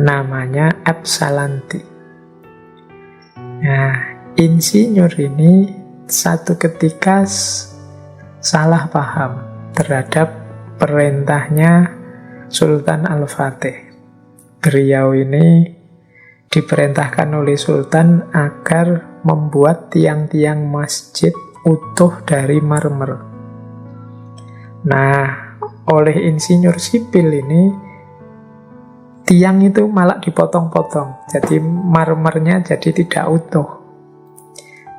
namanya Epsalanti. Nah, insinyur ini satu ketika salah paham terhadap perintahnya Sultan Al-Fatih. Beliau ini diperintahkan oleh Sultan agar membuat tiang-tiang masjid utuh dari marmer. Nah, oleh insinyur sipil ini, tiang itu malah dipotong-potong, jadi marmernya jadi tidak utuh.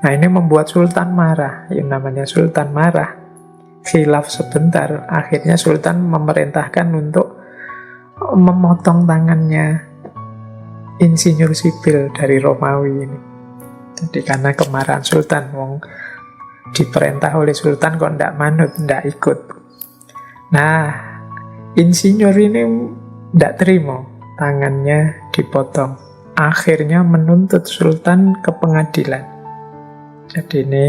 Nah, ini membuat Sultan marah. Yang namanya Sultan marah, khilaf sebentar, akhirnya Sultan memerintahkan untuk memotong tangannya insinyur sipil dari Romawi ini. Jadi karena kemarahan Sultan, wong diperintah oleh Sultan kok ndak manut, ndak ikut. Nah, insinyur ini ndak terima tangannya dipotong. Akhirnya menuntut Sultan ke pengadilan. Jadi ini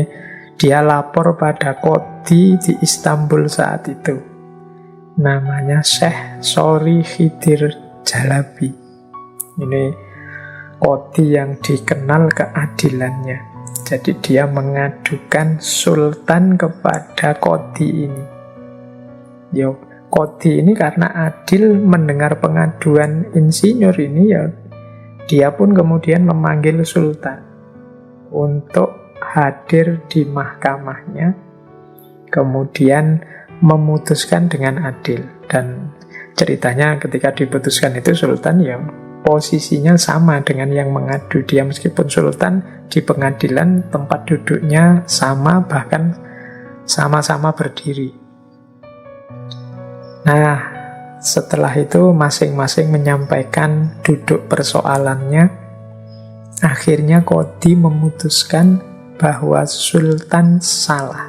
dia lapor pada qadhi di Istanbul saat itu. Namanya Syekh Sori Khidir Jalabi. Ini Qadhi yang dikenal keadilannya. Jadi dia mengadukan sultan kepada Qadhi ini. Ya, Qadhi ini karena adil mendengar pengaduan insinyur ini, ya dia pun kemudian memanggil sultan untuk hadir di mahkamahnya, kemudian memutuskan dengan adil. Dan ceritanya ketika diputuskan itu sultan ya posisinya sama dengan yang mengadu. Dia meskipun sultan di pengadilan tempat duduknya sama, bahkan sama-sama berdiri. Nah, setelah itu masing-masing menyampaikan duduk persoalannya. Akhirnya Qadhi memutuskan bahwa sultan salah.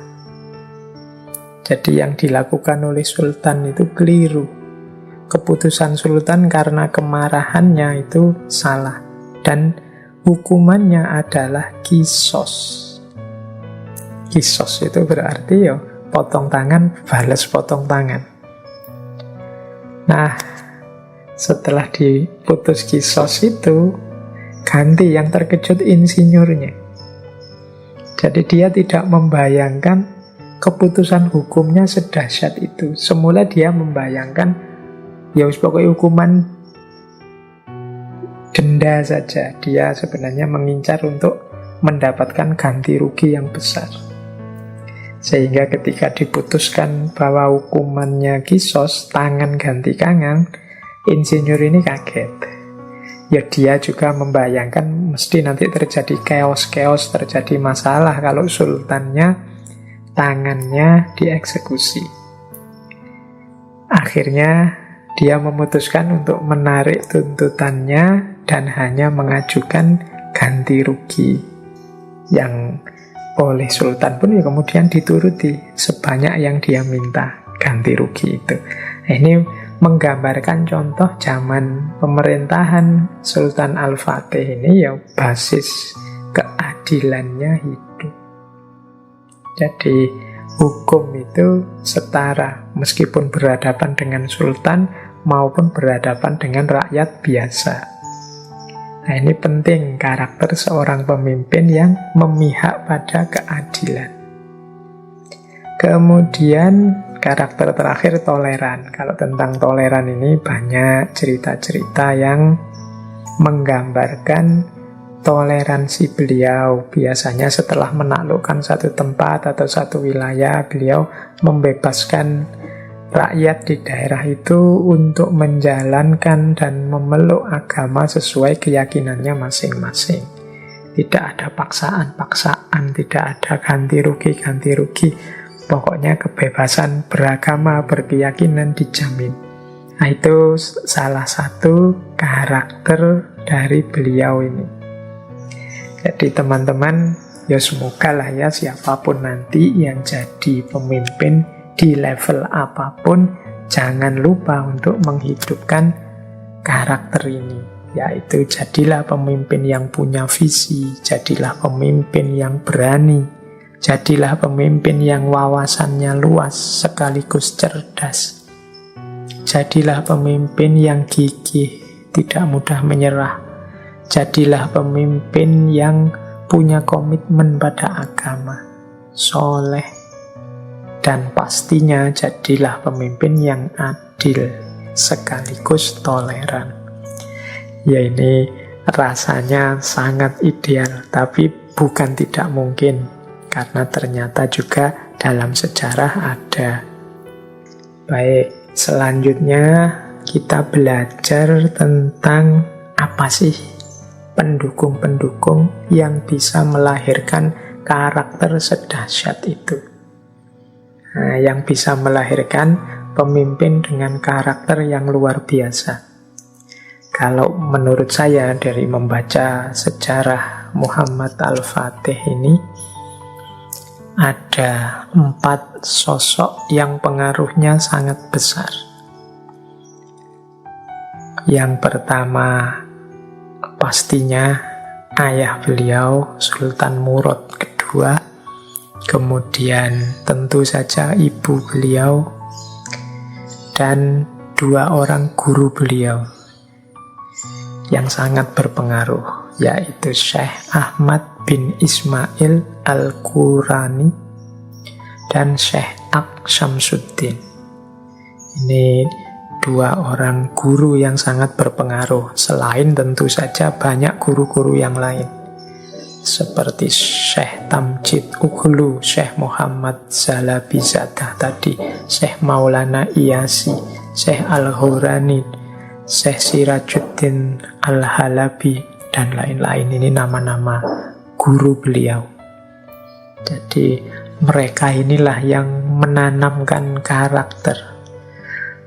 Jadi yang dilakukan oleh sultan itu keliru. Keputusan sultan karena kemarahannya itu salah. Dan hukumannya adalah kisos. Kisos itu berarti ya potong tangan balas potong tangan. Nah, setelah diputus kisos itu, ganti yang terkejut insinyurnya. Jadi dia tidak membayangkan keputusan hukumnya sedahsyat itu. Semula dia membayangkan, ya pokoknya hukuman denda saja. Dia sebenarnya mengincar untuk mendapatkan ganti rugi yang besar. Sehingga ketika diputuskan bahwa hukumannya kisos, tangan ganti tangan, insinyur ini kaget. Ya dia juga membayangkan mesti nanti terjadi chaos-chaos, terjadi masalah kalau sultannya tangannya dieksekusi. Akhirnya dia memutuskan untuk menarik tuntutannya dan hanya mengajukan ganti rugi yang oleh sultan pun ya kemudian dituruti sebanyak yang dia minta ganti rugi itu. Ini menggambarkan contoh zaman pemerintahan Sultan Al-Fatih ini ya basis keadilannya hidup. Jadi hukum itu setara meskipun berhadapan dengan sultan maupun berhadapan dengan rakyat biasa. Nah, ini penting karakter seorang pemimpin yang memihak pada keadilan. Kemudian karakter terakhir toleran. Kalau tentang toleran ini banyak cerita-cerita yang menggambarkan toleransi beliau. Biasanya setelah menaklukkan satu tempat atau satu wilayah, beliau membebaskan rakyat di daerah itu untuk menjalankan dan memeluk agama sesuai keyakinannya masing-masing. Tidak ada paksaan-paksaan, tidak ada ganti rugi. Pokoknya kebebasan beragama, berkeyakinan dijamin. Nah, itu salah satu karakter dari beliau ini. Jadi teman-teman, ya semoga lah ya siapapun nanti yang jadi pemimpin di level apapun, jangan lupa untuk menghidupkan karakter ini. Yaitu jadilah pemimpin yang punya visi, jadilah pemimpin yang berani, jadilah pemimpin yang wawasannya luas sekaligus cerdas. Jadilah pemimpin yang gigih, tidak mudah menyerah. Jadilah pemimpin yang punya komitmen pada agama, soleh. Dan pastinya jadilah pemimpin yang adil sekaligus toleran. Ya ini rasanya sangat ideal, tapi bukan tidak mungkin. Karena ternyata juga dalam sejarah ada. Baik, selanjutnya kita belajar tentang apa sih pendukung-pendukung yang bisa melahirkan karakter sedahsyat itu. Nah, yang bisa melahirkan pemimpin dengan karakter yang luar biasa. Kalau menurut saya dari membaca sejarah Muhammad Al-Fatih ini, ada 4 sosok yang pengaruhnya sangat besar. Yang pertama pastinya ayah beliau Sultan Murad II, kemudian tentu saja ibu beliau, dan 2 orang guru beliau yang sangat berpengaruh, yaitu Syekh Ahmad bin Ismail Al-Qurani dan Syekh Aq Syamsuddin. Ini dua orang guru yang sangat berpengaruh, selain tentu saja banyak guru-guru yang lain seperti Syekh Tamjid Ughlu, Syekh Muhammad Zalabizadah tadi, Syekh Maulana Iyasi, Syekh Al-Hurani, Syekh Sirajuddin Al-Halabi, dan lain-lain. Ini nama-nama guru beliau. Jadi mereka inilah yang menanamkan karakter,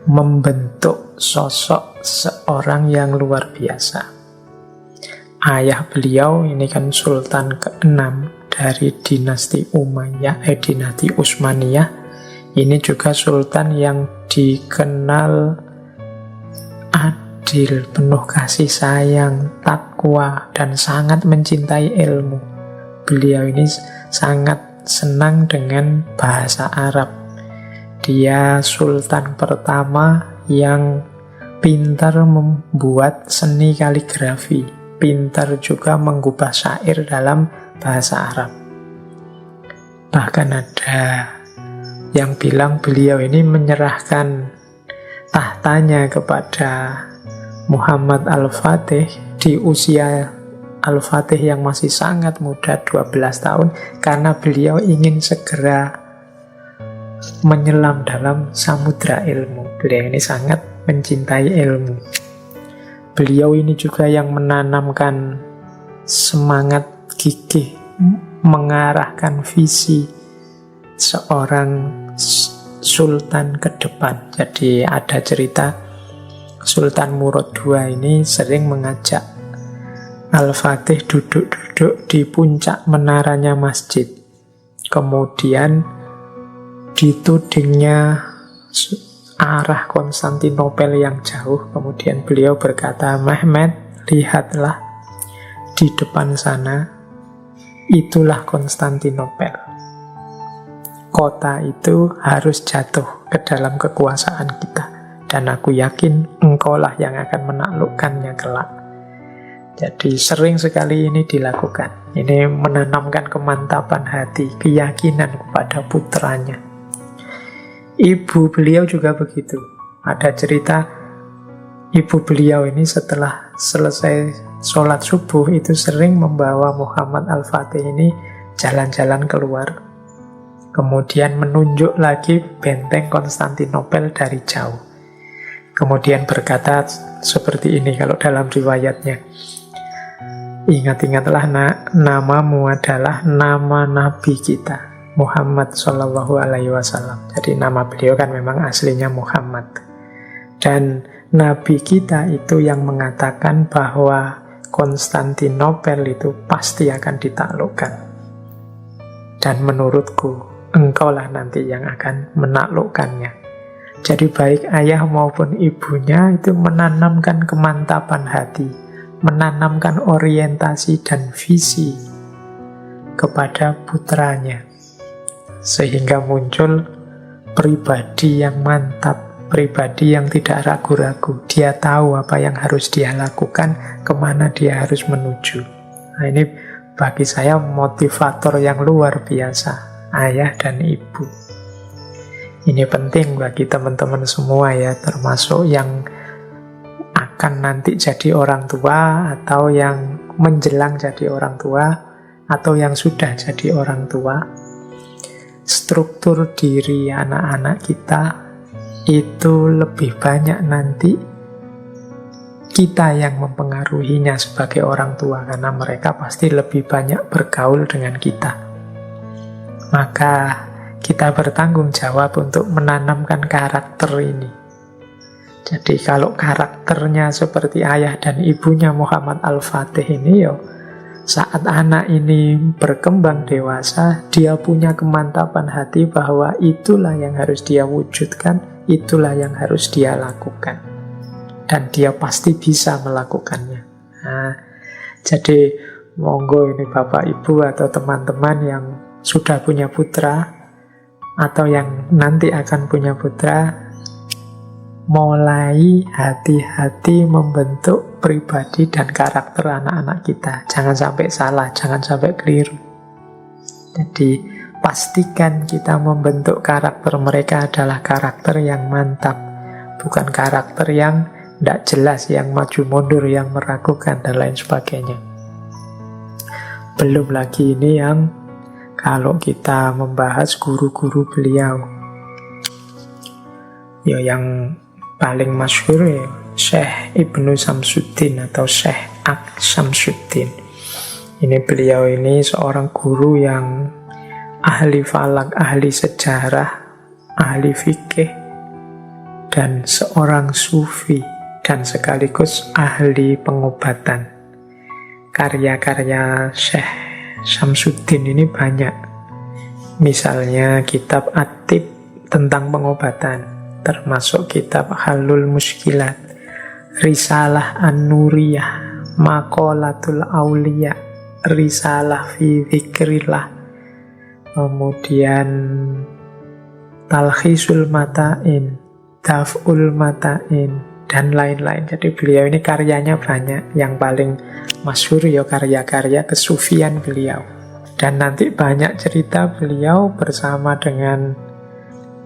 membentuk sosok seorang yang luar biasa. Ayah beliau ini kan Sultan ke-6 dari dinasti Umayyah, dinasti Utsmaniyah. Ini juga sultan yang dikenal adil, penuh kasih sayang, takwa, dan sangat mencintai ilmu. Beliau ini sangat senang dengan bahasa Arab. Dia sultan pertama yang pintar membuat seni kaligrafi, pintar juga menggubah syair dalam bahasa Arab. Bahkan ada yang bilang beliau ini menyerahkan tahtanya kepada Muhammad Al-Fatih di usia Al-Fatih yang masih sangat muda, 12 tahun, karena beliau ingin segera menyelam dalam samudra ilmu. Beliau ini sangat mencintai ilmu. Beliau ini juga yang menanamkan semangat gigih, mengarahkan visi seorang sultan ke depan. Jadi ada cerita Sultan Murad II ini sering mengajak Al-Fatih duduk-duduk di puncak menaranya masjid. Kemudian ditudingnya arah Konstantinopel yang jauh. Kemudian beliau berkata, "Mehmet, lihatlah di depan sana, itulah Konstantinopel. Kota itu harus jatuh ke dalam kekuasaan kita, dan aku yakin engkaulah yang akan menaklukkannya kelak." Jadi sering sekali ini dilakukan. Ini menanamkan kemantapan hati, keyakinan kepada putranya. Ibu beliau juga begitu. Ada cerita ibu beliau ini setelah selesai sholat subuh itu sering membawa Muhammad Al-Fatih ini jalan-jalan keluar. Kemudian menunjuk lagi benteng Konstantinopel dari jauh. Kemudian berkata seperti ini kalau dalam riwayatnya. "Ingat-ingatlah nak, namamu adalah nama Nabi kita, Muhammad Sallallahu Alaihi Wasallam." Jadi nama beliau kan memang aslinya Muhammad. Dan Nabi kita itu yang mengatakan bahwa Konstantinopel itu pasti akan ditaklukkan. Dan menurutku, engkaulah nanti yang akan menaklukkannya. Jadi baik ayah maupun ibunya itu menanamkan kemantapan hati, menanamkan orientasi dan visi kepada putranya. Sehingga muncul pribadi yang mantap, pribadi yang tidak ragu-ragu. Dia tahu apa yang harus dia lakukan, kemana dia harus menuju. Nah, ini bagi saya motivator yang luar biasa, ayah dan ibu. Ini penting bagi teman-teman semua ya, termasuk yang akan nanti jadi orang tua, atau yang menjelang jadi orang tua, atau yang sudah jadi orang tua. Struktur diri anak-anak kita itu lebih banyak nanti kita yang mempengaruhinya sebagai orang tua, karena mereka pasti lebih banyak bergaul dengan kita. Maka kita bertanggung jawab untuk menanamkan karakter ini. Jadi kalau karakternya seperti ayah dan ibunya Muhammad Al-Fatih ini, saat anak ini berkembang dewasa, dia punya kemantapan hati bahwa itulah yang harus dia wujudkan, itulah yang harus dia lakukan. Dan dia pasti bisa melakukannya. Nah, jadi monggo ini Bapak Ibu atau teman-teman yang sudah punya putra, atau yang nanti akan punya putra, mulai hati-hati membentuk pribadi dan karakter anak-anak kita. Jangan sampai salah, jangan sampai keliru. Jadi pastikan kita membentuk karakter mereka adalah karakter yang mantap, bukan karakter yang tidak jelas, yang maju mundur, yang meragukan, dan lain sebagainya. Belum lagi ini yang kalau kita membahas guru-guru beliau, ya yang paling masyhur ya Syekh Ibnu Samsuddin atau Syekh Syamsuddin. Ini beliau ini seorang guru yang ahli falak, ahli sejarah, ahli fikih, dan seorang sufi, dan sekaligus ahli pengobatan. Karya-karya Syekh Syamsuddin ini banyak. Misalnya kitab At-Tib tentang pengobatan, termasuk kitab Halul Muskilat, Risalah An-Nuriyah, Maqalatul Auliya, Risalah fi Dzikrillah, kemudian Talkhisul Mata'in, Daf'ul Mata'in, dan lain-lain. Jadi beliau ini karyanya banyak. Yang paling masyhur ya karya-karya kesufian beliau. Dan nanti banyak cerita beliau bersama dengan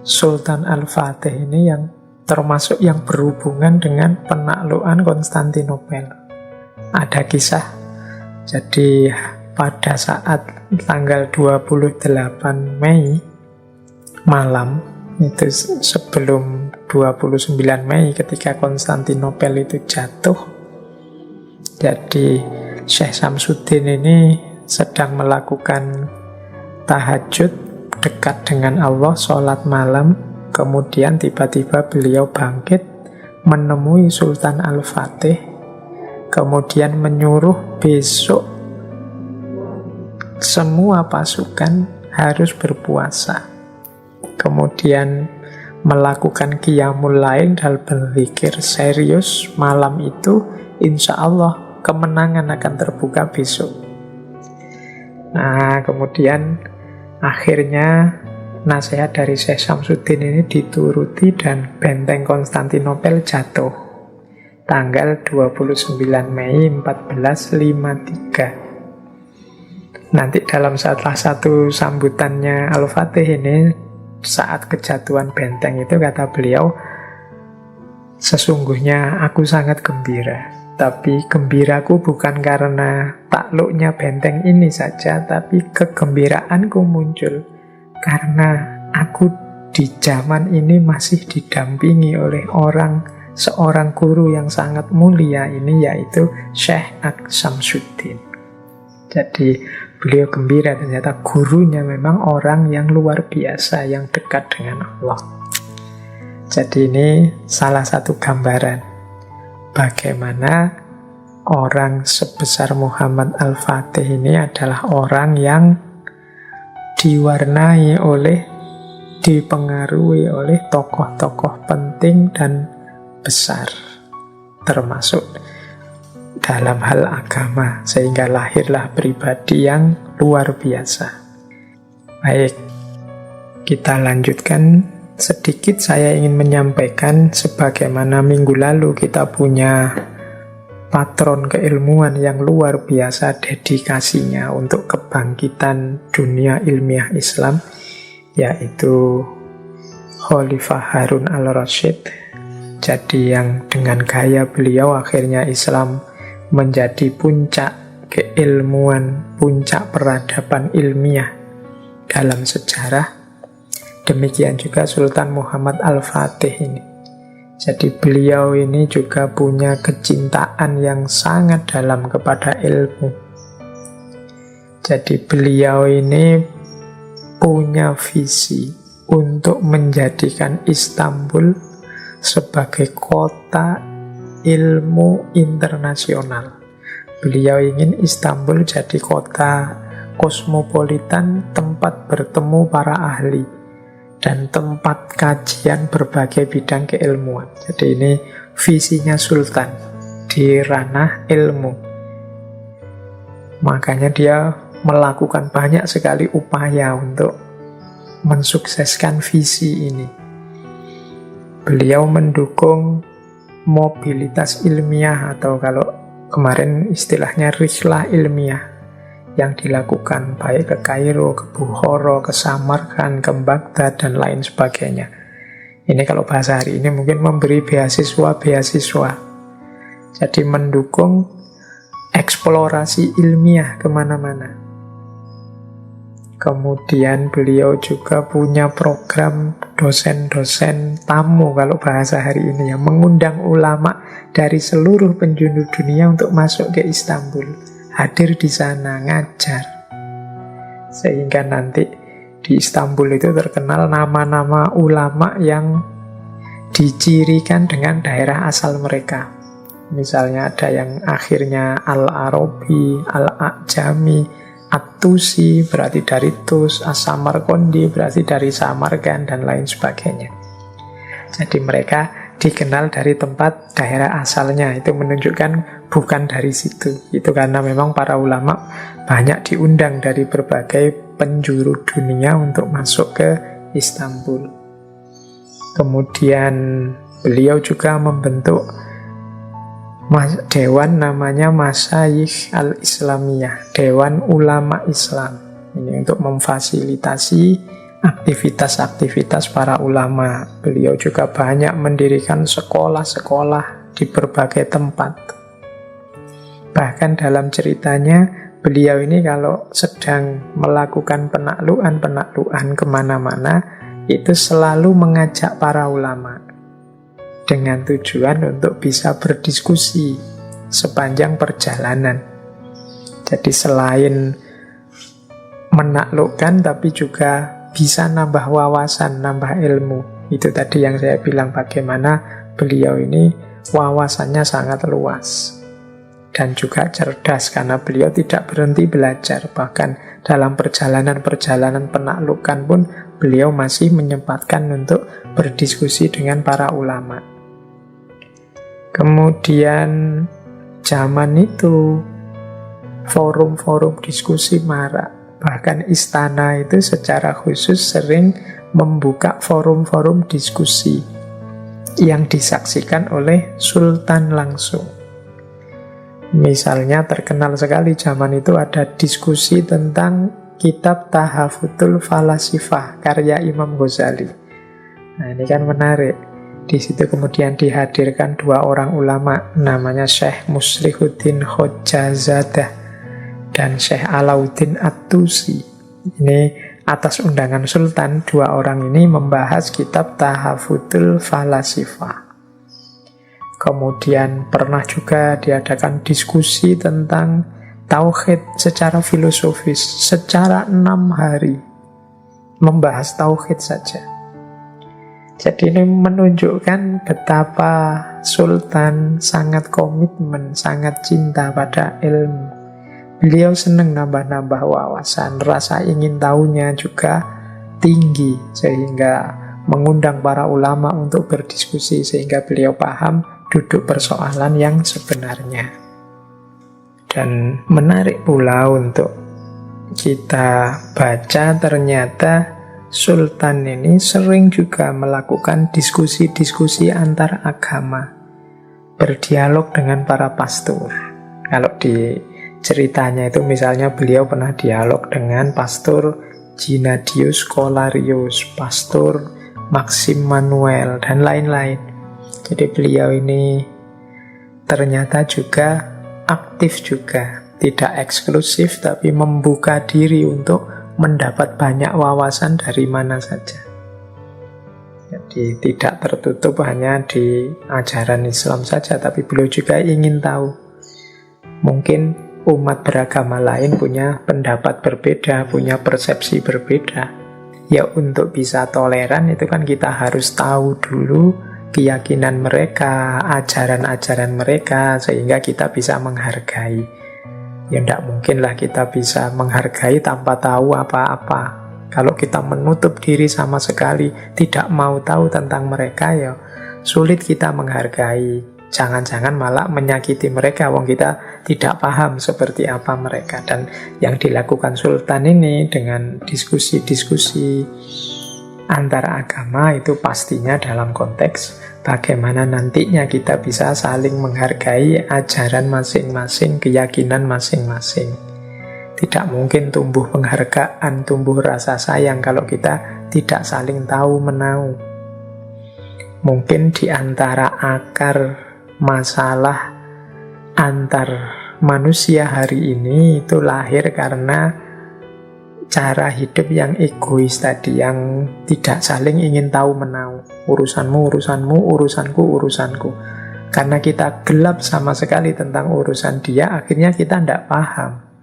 Sultan Al-Fatih ini yang termasuk yang berhubungan dengan penaklukan Konstantinopel. Ada kisah. Jadi pada saat tanggal 28 Mei malam, itu sebelum 29 Mei ketika Konstantinopel itu jatuh, jadi Syekh Syamsuddin ini sedang melakukan tahajud dekat dengan Allah, sholat malam. Kemudian tiba-tiba beliau bangkit menemui Sultan Al-Fatih, kemudian menyuruh besok semua pasukan harus berpuasa, kemudian melakukan qiyamul lail dan berzikir serius malam itu. Insya Allah kemenangan akan terbuka besok. Nah, kemudian akhirnya nasihat dari Syekh Syamsuddin ini dituruti dan benteng Konstantinopel jatuh tanggal 29 Mei 1453. Nanti dalam salah satu sambutannya Al-Fatih ini, saat kejatuhan benteng itu kata beliau, sesungguhnya aku sangat gembira. Tapi gembiraku bukan karena takluknya benteng ini saja, tapi kegembiraanku muncul karena aku di zaman ini masih didampingi oleh seorang guru yang sangat mulia ini, yaitu Syekh Syamsuddin. Jadi beliau gembira, ternyata gurunya memang orang yang luar biasa, yang dekat dengan Allah. Jadi ini salah satu gambaran bagaimana orang sebesar Muhammad Al-Fatih ini adalah orang yang dipengaruhi oleh tokoh-tokoh penting dan besar, termasuk dalam hal agama, sehingga lahirlah pribadi yang luar biasa. Baik, kita lanjutkan sedikit. Saya ingin menyampaikan sebagaimana minggu lalu kita punya patron keilmuan yang luar biasa dedikasinya untuk kebangkitan dunia ilmiah Islam, yaitu Khalifah Harun al-Rasyid. Jadi yang dengan gaya beliau akhirnya Islam menjadi puncak keilmuan, puncak peradaban ilmiah dalam sejarah. Demikian juga Sultan Muhammad Al-Fatih ini. Jadi beliau ini juga punya kecintaan yang sangat dalam kepada ilmu. Jadi beliau ini punya visi untuk menjadikan Istanbul sebagai kota ilmu internasional. Beliau ingin Istanbul jadi kota kosmopolitan, tempat bertemu para ahli dan tempat kajian berbagai bidang keilmuan. Jadi ini visinya Sultan di ranah ilmu. Makanya dia melakukan banyak sekali upaya untuk mensukseskan visi ini. Beliau mendukung mobilitas ilmiah, atau kalau kemarin istilahnya rihlah ilmiah, yang dilakukan baik ke Kairo, ke Bukhara, ke Samarkand, ke Baghdad, dan lain sebagainya. Ini kalau bahasa hari ini mungkin memberi beasiswa. Jadi mendukung eksplorasi ilmiah kemana-mana. Kemudian beliau juga punya program dosen-dosen tamu, kalau bahasa hari ini ya, mengundang ulama dari seluruh penjuru dunia untuk masuk ke Istanbul, hadir di sana, ngajar. Sehingga nanti di Istanbul itu terkenal nama-nama ulama yang dicirikan dengan daerah asal mereka. Misalnya ada yang akhirnya Al-Arabi, Al-A'jami, At-Tusi berarti dari Tus, As-Samarqandi berarti dari Samarkand, dan lain sebagainya. Jadi mereka dikenal dari tempat daerah asalnya. Itu menunjukkan bukan dari situ. Itu karena memang para ulama banyak diundang dari berbagai penjuru dunia untuk masuk ke Istanbul. Kemudian beliau juga membentuk dewan namanya Masyayikh Al-Islamiyah, Dewan Ulama Islam. Ini untuk memfasilitasi aktivitas-aktivitas para ulama. Beliau juga banyak mendirikan sekolah-sekolah di berbagai tempat. Bahkan dalam ceritanya, beliau ini kalau sedang melakukan penaklukan kemana-mana, itu selalu mengajak para ulama dengan tujuan untuk bisa berdiskusi sepanjang perjalanan. Jadi selain menaklukkan, tapi juga bisa nambah wawasan, nambah ilmu. Itu tadi yang saya bilang, bagaimana beliau ini wawasannya sangat luas dan juga cerdas, karena beliau tidak berhenti belajar. Bahkan dalam perjalanan-perjalanan penaklukan pun beliau masih menyempatkan untuk berdiskusi dengan para ulama. Kemudian zaman itu forum-forum diskusi marak. Bahkan istana itu secara khusus sering membuka forum-forum diskusi yang disaksikan oleh sultan langsung. Misalnya terkenal sekali zaman itu ada diskusi tentang kitab Tahafutul Falasifah karya Imam Ghazali. Nah, ini kan menarik. Di situ kemudian dihadirkan dua orang ulama, namanya Syekh Muslihuddin Khojazadah dan Syekh Alauddin At-Tusi. Ini atas undangan sultan, dua orang ini membahas kitab Tahafutul Falasifah. Kemudian pernah juga diadakan diskusi tentang tauhid secara filosofis, secara 6 hari membahas tauhid saja. Jadi ini menunjukkan betapa sultan sangat komitmen, sangat cinta pada ilmu. Beliau senang nambah-nambah wawasan, rasa ingin tahunya juga tinggi, sehingga mengundang para ulama untuk berdiskusi, sehingga beliau paham duduk persoalan yang sebenarnya. Dan menarik pula untuk kita baca, ternyata sultan ini sering juga melakukan diskusi-diskusi antar agama, berdialog dengan para pastor. Kalau di ceritanya itu misalnya beliau pernah dialog dengan pastor Gennadius Colarius, pastor Maxim Manuel, dan lain-lain. Jadi beliau ini ternyata juga aktif juga, tidak eksklusif tapi membuka diri untuk mendapat banyak wawasan dari mana saja. Jadi tidak tertutup hanya di ajaran Islam saja, tapi beliau juga ingin tahu. Mungkin umat beragama lain punya pendapat berbeda, punya persepsi berbeda. Ya untuk bisa toleran itu kan kita harus tahu dulu keyakinan mereka, ajaran-ajaran mereka, sehingga kita bisa menghargai. Ya tidak mungkinlah kita bisa menghargai tanpa tahu apa-apa. Kalau kita menutup diri sama sekali, tidak mau tahu tentang mereka, ya sulit kita menghargai. Jangan-jangan malah menyakiti mereka, wong kita tidak paham seperti apa mereka. Dan yang dilakukan sultan ini dengan diskusi-diskusi antar agama itu pastinya dalam konteks bagaimana nantinya kita bisa saling menghargai ajaran masing-masing, keyakinan masing-masing. Tidak mungkin tumbuh penghargaan, tumbuh rasa sayang kalau kita tidak saling tahu-menahu. Mungkin di antara akar masalah antar manusia hari ini itu lahir karena cara hidup yang egois tadi, yang tidak saling ingin tahu-menahu. Urusanmu, urusanmu, urusanku, urusanku. Karena kita gelap sama sekali tentang urusan dia, akhirnya kita tidak paham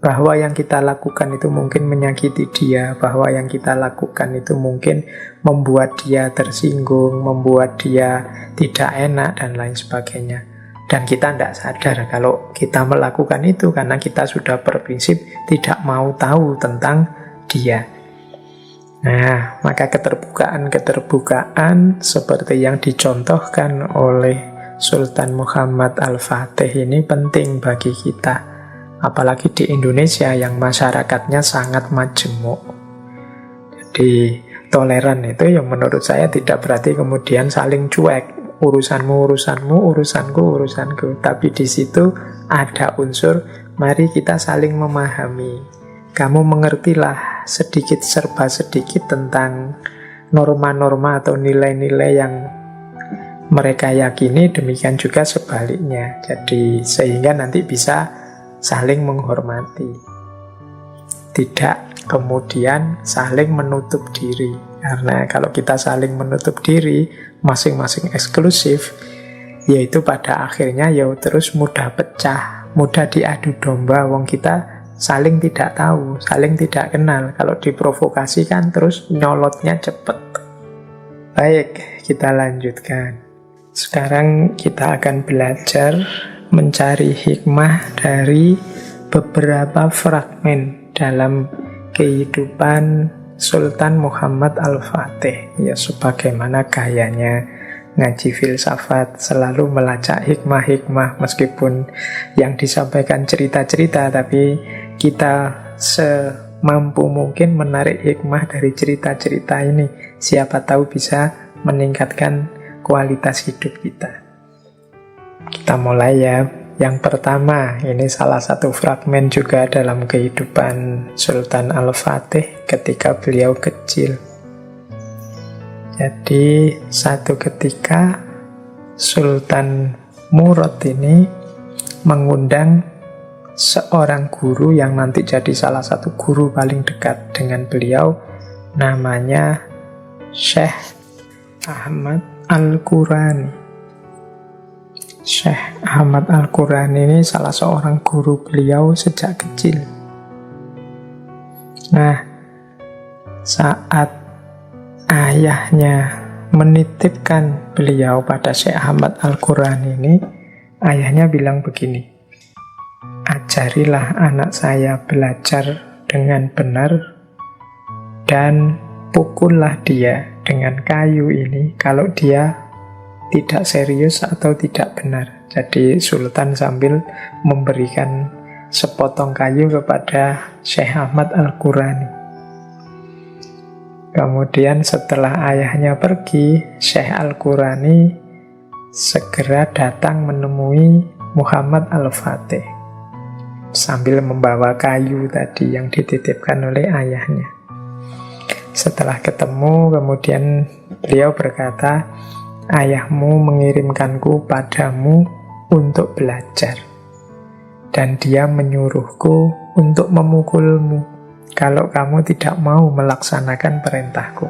bahwa yang kita lakukan itu mungkin menyakiti dia, bahwa yang kita lakukan itu mungkin membuat dia tersinggung, membuat dia tidak enak, dan lain sebagainya. Dan kita tidak sadar kalau kita melakukan itu karena kita sudah berprinsip tidak mau tahu tentang dia. Nah, maka keterbukaan seperti yang dicontohkan oleh Sultan Muhammad Al-Fatih ini penting bagi kita. Apalagi di Indonesia yang masyarakatnya sangat majemuk. Jadi toleran itu yang menurut saya tidak berarti kemudian saling cuek. Urusanmu, urusanmu, urusanku, urusanku. Tapi di situ ada unsur, mari kita saling memahami. Kamu mengertilah sedikit serba sedikit tentang norma-norma atau nilai-nilai yang mereka yakini, demikian juga sebaliknya. Jadi sehingga nanti bisa saling menghormati, tidak kemudian saling menutup diri. Karena kalau kita saling menutup diri, masing-masing eksklusif, yaitu pada akhirnya ya terus mudah pecah, mudah diadu domba. Wong kita saling tidak tahu, saling tidak kenal. Kalau diprovokasi kan terus nyolotnya cepet. Baik, kita lanjutkan. Sekarang kita akan belajar mencari hikmah dari beberapa fragmen dalam kehidupan Sultan Muhammad Al-Fatih. Ya, sebagaimana gayanya ngaji filsafat, selalu melacak hikmah-hikmah, meskipun yang disampaikan cerita-cerita, tapi kita semampu mungkin menarik hikmah dari cerita-cerita ini. Siapa tahu bisa meningkatkan kualitas hidup kita. Kita mulai ya. Yang pertama, ini salah satu fragmen juga dalam kehidupan Sultan Al-Fatih ketika beliau kecil. Jadi, satu ketika Sultan Murad ini mengundang seorang guru yang nanti jadi salah satu guru paling dekat dengan beliau, namanya Syekh Ahmad Al-Qurani. Syekh Ahmad Al-Qurani ini salah seorang guru beliau sejak kecil. Nah, saat ayahnya menitipkan beliau pada Syekh Ahmad Al-Qurani ini, ayahnya bilang begini, ajarilah anak saya belajar dengan benar dan pukullah dia dengan kayu ini kalau dia tidak serius atau tidak benar. Jadi Sultan sambil memberikan sepotong kayu kepada Syekh Ahmad Al-Qurani. Kemudian setelah ayahnya pergi, Syekh Al-Qurani segera datang menemui Muhammad Al-Fatih sambil membawa kayu tadi yang dititipkan oleh ayahnya. Setelah ketemu, kemudian beliau berkata, ayahmu mengirimkanku padamu untuk belajar, dan dia menyuruhku untuk memukulmu kalau kamu tidak mau melaksanakan perintahku.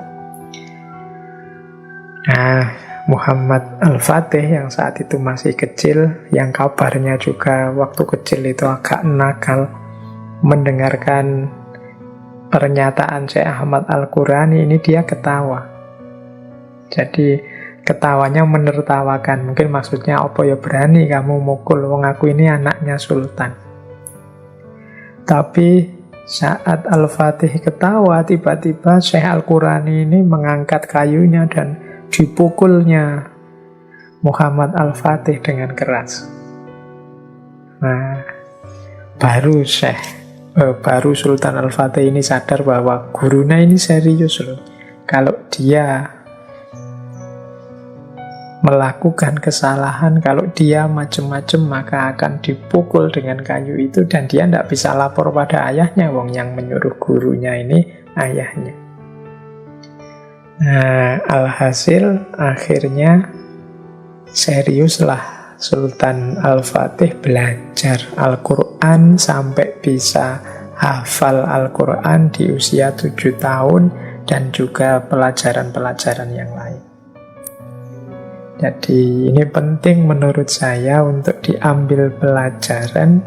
Nah, Muhammad Al-Fatih yang saat itu masih kecil, yang kabarnya juga waktu kecil itu agak nakal, mendengarkan pernyataan Syekh Ahmad Al-Qurani ini dia ketawa. Jadi ketawanya menertawakan. Mungkin maksudnya, apa ya berani kamu mukul, wong aku ini anaknya sultan. Tapi saat Al-Fatih ketawa, tiba-tiba Syekh Al-Qurani ini mengangkat kayunya dan dipukulnya Muhammad Al-Fatih dengan keras. Nah, baru Sultan Al-Fatih ini sadar bahwa gurunya ini serius loh. Kalau dia melakukan kesalahan, kalau dia macam-macam, maka akan dipukul dengan kayu itu, dan dia tidak bisa lapor pada ayahnya, wong yang menyuruh gurunya ini ayahnya. Nah, alhasil akhirnya seriuslah Sultan Al-Fatih belajar Al-Quran sampai bisa hafal Al-Quran di usia 7 tahun dan juga pelajaran-pelajaran yang lain. Jadi ini penting menurut saya untuk diambil pelajaran.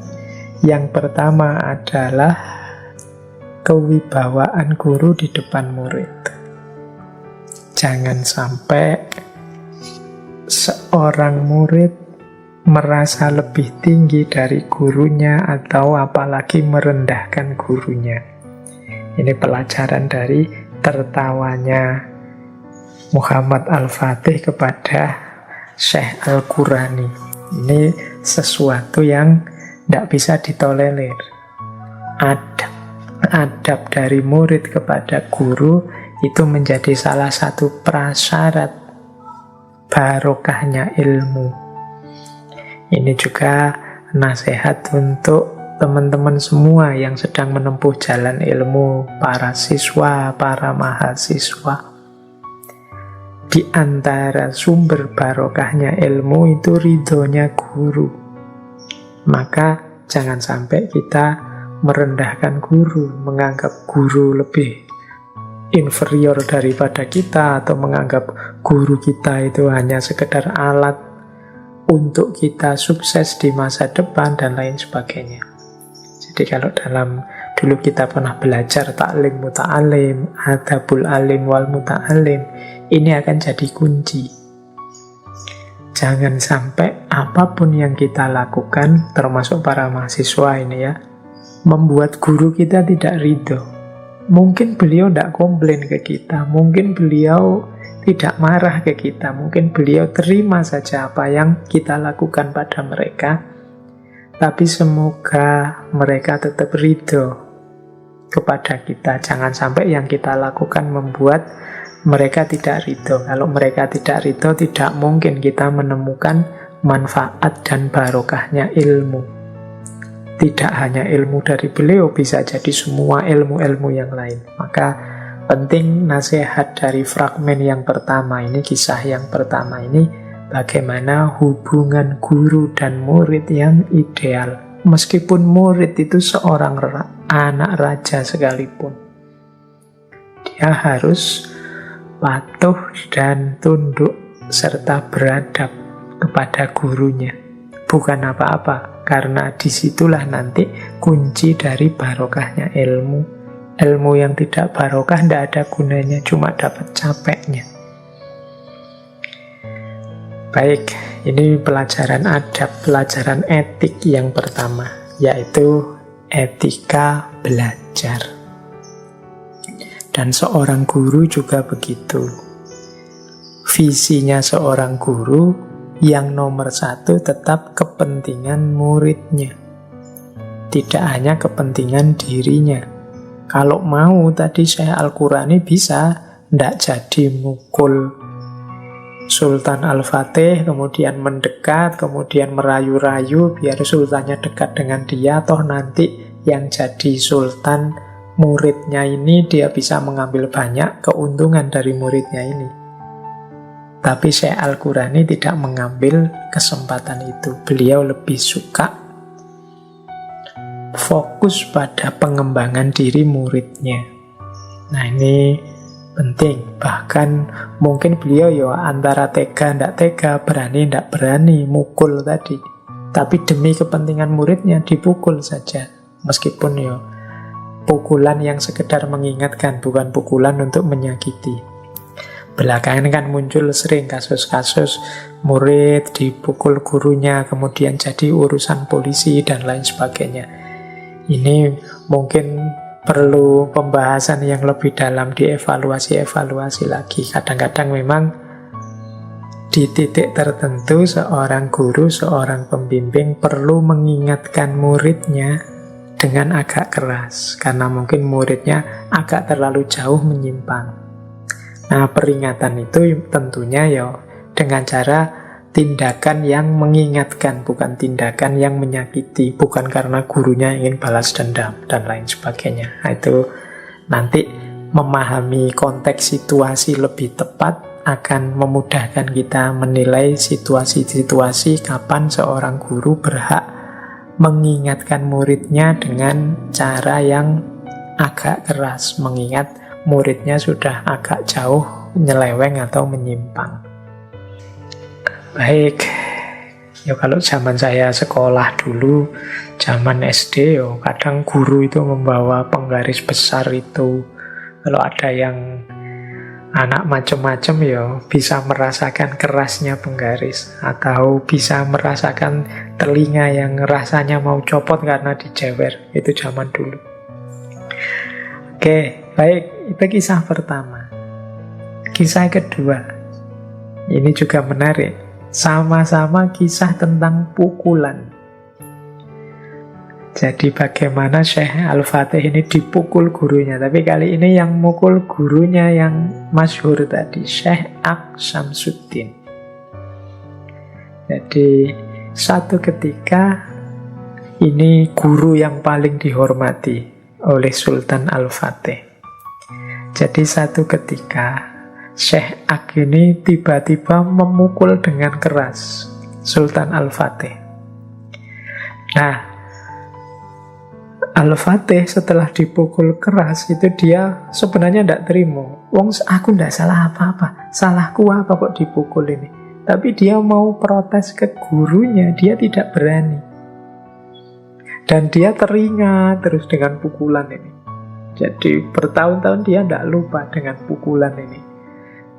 Yang pertama adalah kewibawaan guru di depan murid. Jangan sampai seorang murid merasa lebih tinggi dari gurunya atau apalagi merendahkan gurunya. Ini pelajaran dari tertawanya Muhammad Al-Fatih kepada Syekh Al-Qurani. Ini sesuatu yang tidak bisa ditolerir. Adab dari murid kepada guru itu menjadi salah satu prasyarat barokahnya ilmu. Ini juga nasihat untuk teman-teman semua yang sedang menempuh jalan ilmu, para siswa, para mahasiswa. Di antara sumber barokahnya ilmu itu ridhonya guru. Maka jangan sampai kita merendahkan guru, menganggap guru lebih inferior daripada kita, atau menganggap guru kita itu hanya sekedar alat untuk kita sukses di masa depan dan lain sebagainya. Jadi kalau dulu kita pernah belajar taklim muta'alim, adabul alim wal muta'alim, ini akan jadi kunci. Jangan sampai apapun yang kita lakukan, termasuk para mahasiswa ini ya, membuat guru kita tidak ridho. Mungkin beliau tidak komplain ke kita, mungkin beliau tidak marah ke kita, mungkin beliau terima saja apa yang kita lakukan pada mereka, tapi semoga mereka tetap ridho kepada kita. Jangan sampai yang kita lakukan membuat mereka tidak ridho. Kalau mereka tidak ridho, tidak mungkin kita menemukan manfaat dan barokahnya ilmu. Tidak hanya ilmu dari beliau, bisa jadi semua ilmu-ilmu yang lain. Maka penting nasihat dari fragmen yang pertama ini, kisah yang pertama ini, bagaimana hubungan guru dan murid yang ideal. Meskipun murid itu seorang anak raja sekalipun, dia harus patuh dan tunduk serta beradab kepada gurunya. Bukan apa-apa, karena disitulah nanti kunci dari barokahnya ilmu. Ilmu yang tidak barokah tidak ada gunanya, cuma dapat capeknya. Baik, ini pelajaran adab, pelajaran etik yang pertama, yaitu etika belajar. Dan seorang guru juga begitu. Visinya seorang guru yang nomor satu tetap kepentingan muridnya, tidak hanya kepentingan dirinya. Kalau mau tadi Syekh Al-Qurani bisa tidak jadi mukul Sultan Al-Fatih, kemudian mendekat, kemudian merayu-rayu biar sultannya dekat dengan dia, toh nanti yang jadi sultan muridnya ini, dia bisa mengambil banyak keuntungan dari muridnya ini. Tapi Syekh Al-Qurani tidak mengambil kesempatan itu. Beliau lebih suka fokus pada pengembangan diri muridnya. Nah ini penting. Bahkan mungkin beliau ya antara tega ndak tega, berani ndak berani mukul tadi. Tapi demi kepentingan muridnya dipukul saja. Meskipun ya pukulan yang sekedar mengingatkan, bukan pukulan untuk menyakiti. Belakangan kan muncul sering kasus-kasus murid dipukul gurunya, kemudian jadi urusan polisi dan lain sebagainya. Ini mungkin perlu pembahasan yang lebih dalam, dievaluasi lagi. Kadang-kadang memang di titik tertentu seorang guru, seorang pembimbing perlu mengingatkan muridnya dengan agak keras, karena mungkin muridnya agak terlalu jauh menyimpang. Nah, peringatan itu tentunya ya dengan cara tindakan yang mengingatkan, bukan tindakan yang menyakiti, bukan karena gurunya ingin balas dendam dan lain sebagainya. Nah, itu nanti memahami konteks situasi lebih tepat akan memudahkan kita menilai situasi-situasi kapan seorang guru berhak mengingatkan muridnya dengan cara yang agak keras, mengingat muridnya sudah agak jauh nyeleweng atau menyimpang. Baik, ya kalau zaman saya sekolah dulu, zaman SD, yo kadang guru itu membawa penggaris besar itu. Kalau ada yang anak macem-macem ya bisa merasakan kerasnya penggaris, atau bisa merasakan telinga yang rasanya mau copot karena dijewer. Itu zaman dulu. Oke, baik, itu kisah pertama. Kisah kedua, ini juga menarik. Sama-sama kisah tentang pukulan. Jadi bagaimana Syekh Al-Fatih ini dipukul gurunya. Tapi kali ini yang mukul gurunya yang masyhur tadi, Syekh Aqs Syamsuddin. Jadi satu ketika ini guru yang paling dihormati oleh Sultan Al-Fatih. Jadi satu ketika Syekh Aqs ini tiba-tiba memukul dengan keras Sultan Al-Fatih. Nah, Al-Fatih setelah dipukul keras itu dia sebenarnya tidak terima. Wong, aku tidak salah apa-apa. Salahku apa kok dipukul ini? Tapi dia mau protes ke gurunya, dia tidak berani. Dan dia teringat terus dengan pukulan ini. Jadi bertahun-tahun dia tidak lupa dengan pukulan ini.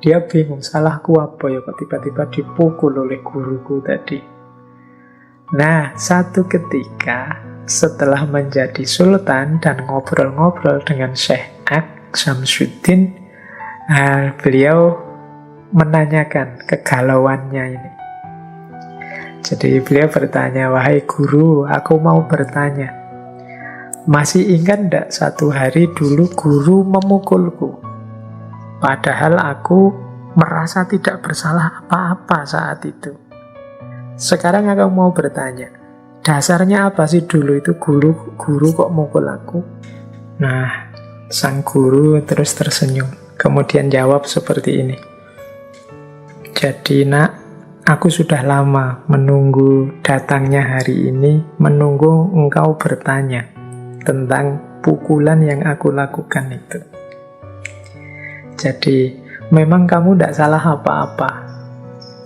Dia bingung, salahku apa ya kok tiba-tiba dipukul oleh guruku tadi. Nah, satu ketika setelah menjadi sultan dan ngobrol-ngobrol dengan Syekh Aqs Syamsuddin, beliau menanyakan kegalauannya ini. Jadi beliau bertanya, wahai guru, aku mau bertanya, masih ingat tidak satu hari dulu guru memukulku? Padahal aku merasa tidak bersalah apa-apa saat itu. Sekarang aku mau bertanya, dasarnya apa sih dulu itu guru kok mukul aku? Nah, sang guru terus tersenyum. Kemudian jawab seperti ini. Jadi nak, aku sudah lama menunggu datangnya hari ini, menunggu engkau bertanya tentang pukulan yang aku lakukan itu. Jadi memang kamu tidak salah apa-apa.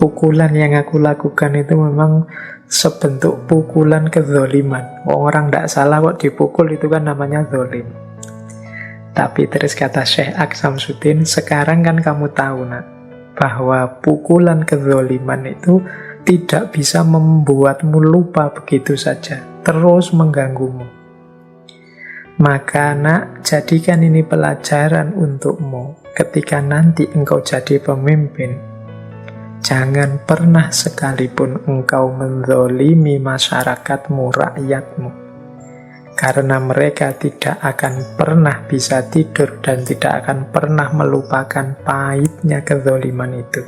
Pukulan yang aku lakukan itu memang sebentuk pukulan kezoliman. Orang tidak salah kok dipukul, itu kan namanya zolim. Tapi terus kata Syekh Aqs Syamsuddin, sekarang kan kamu tahu nak, bahwa pukulan kezoliman itu tidak bisa membuatmu lupa begitu saja, terus mengganggumu. Maka nak, jadikan ini pelajaran untukmu. Ketika nanti engkau jadi pemimpin, jangan pernah sekalipun engkau menzolimi masyarakatmu, rakyatmu. Karena mereka tidak akan pernah bisa tidur dan tidak akan pernah melupakan pahitnya kezoliman itu.